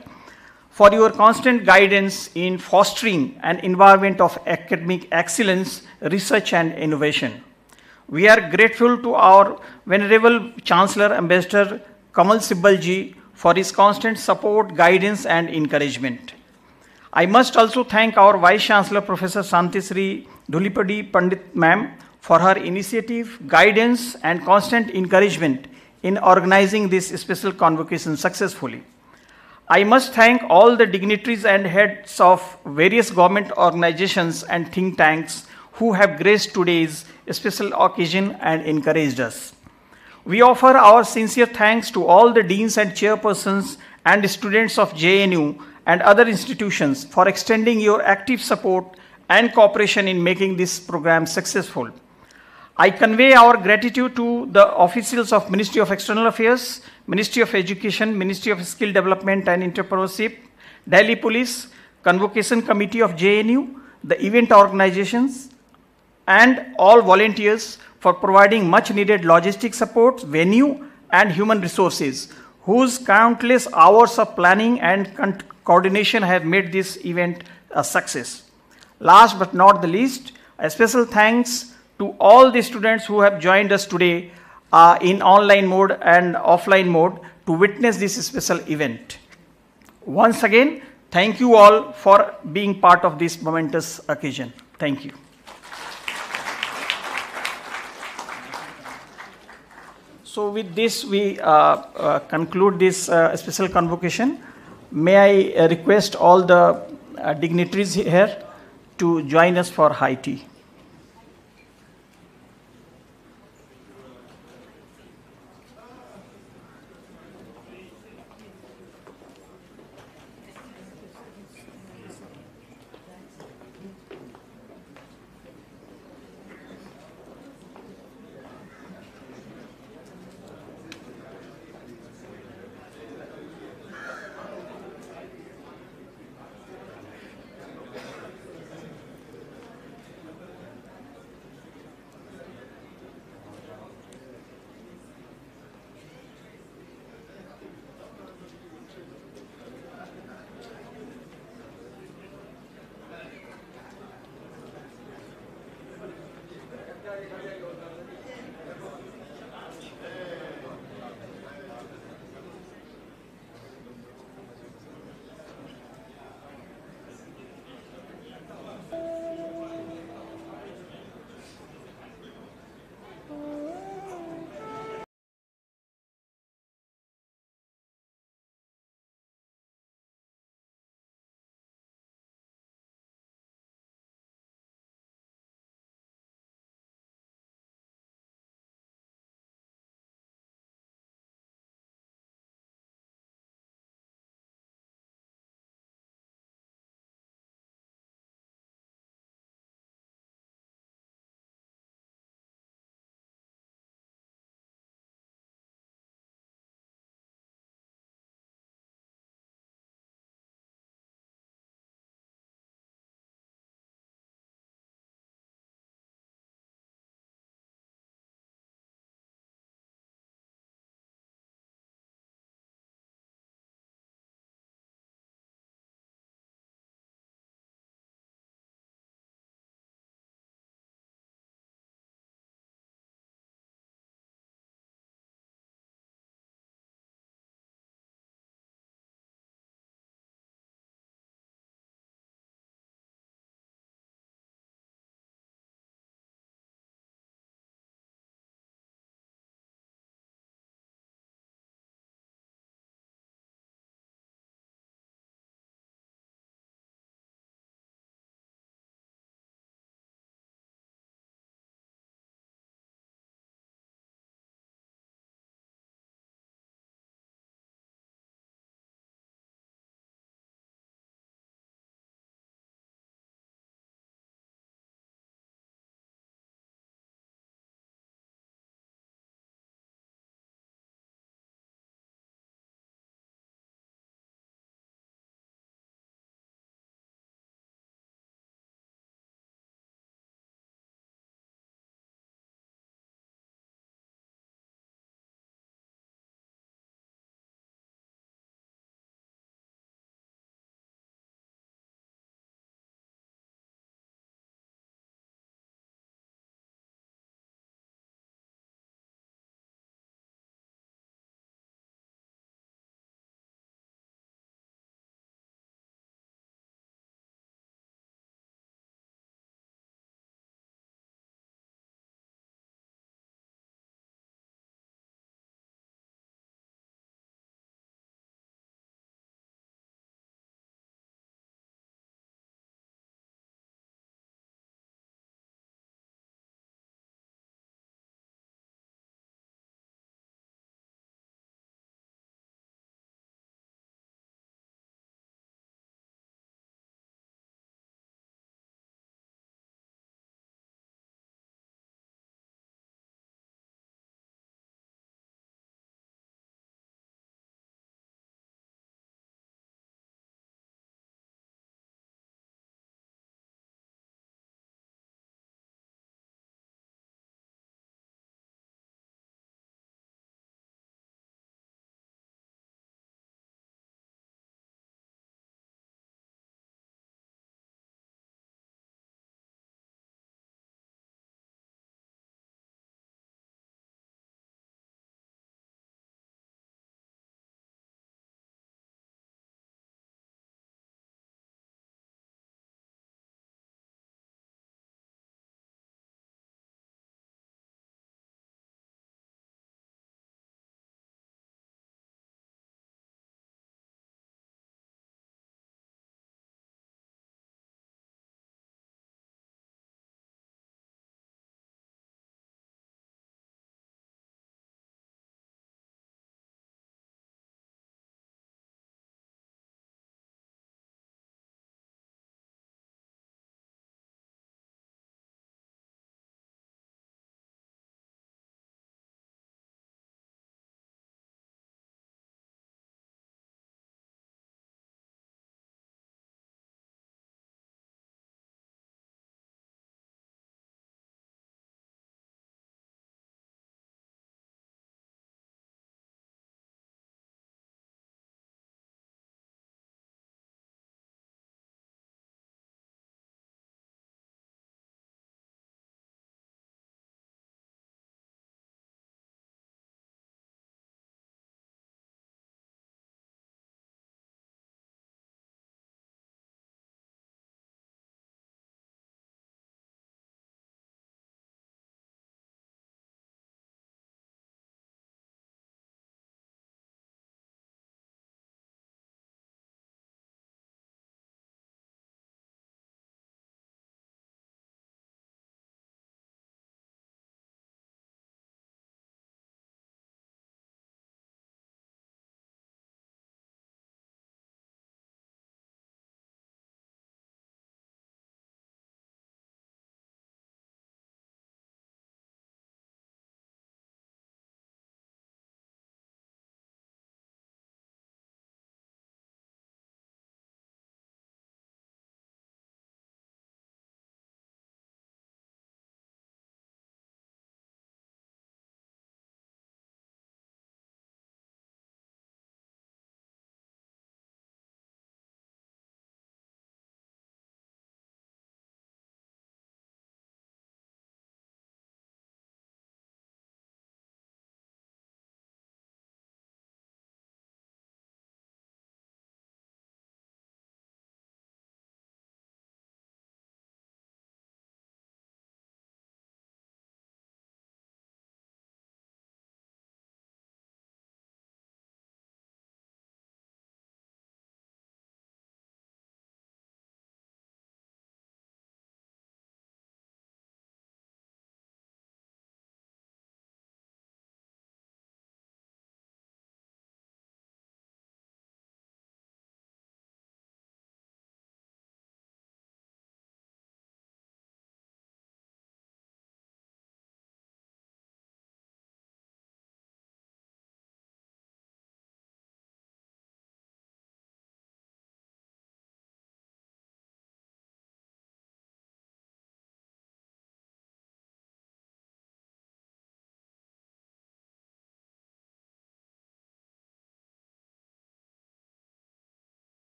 for your constant guidance in fostering an environment of academic excellence, research, and innovation. We are grateful to our Venerable Chancellor, Ambassador Kamal Sibal ji, for his constant support, guidance, and encouragement. I must also thank our Vice Chancellor, Professor Santisri Dhulipudi Pandit ma'am, for her initiative, guidance, and constant encouragement in organizing this special convocation successfully. I must thank all the dignitaries and heads of various government organizations and think tanks who have graced today's special occasion and encouraged us. We offer our sincere thanks to all the deans and chairpersons and students of JNU and other institutions for extending your active support and cooperation in making this program successful. I convey our gratitude to the officials of Ministry of External Affairs, Ministry of Education, Ministry of Skill Development and Entrepreneurship, Delhi Police, Convocation Committee of JNU, the event organizations, and all volunteers for providing much needed logistic support, venue, and human resources, whose countless hours of planning and coordination have made this event a success. Last but not the least, a special thanks to all the students who have joined us today in online mode and offline mode to witness this special event. Once again, thank you all for being part of this momentous occasion. Thank you. So with this, we conclude this special convocation. May I request all the dignitaries here to join us for high tea.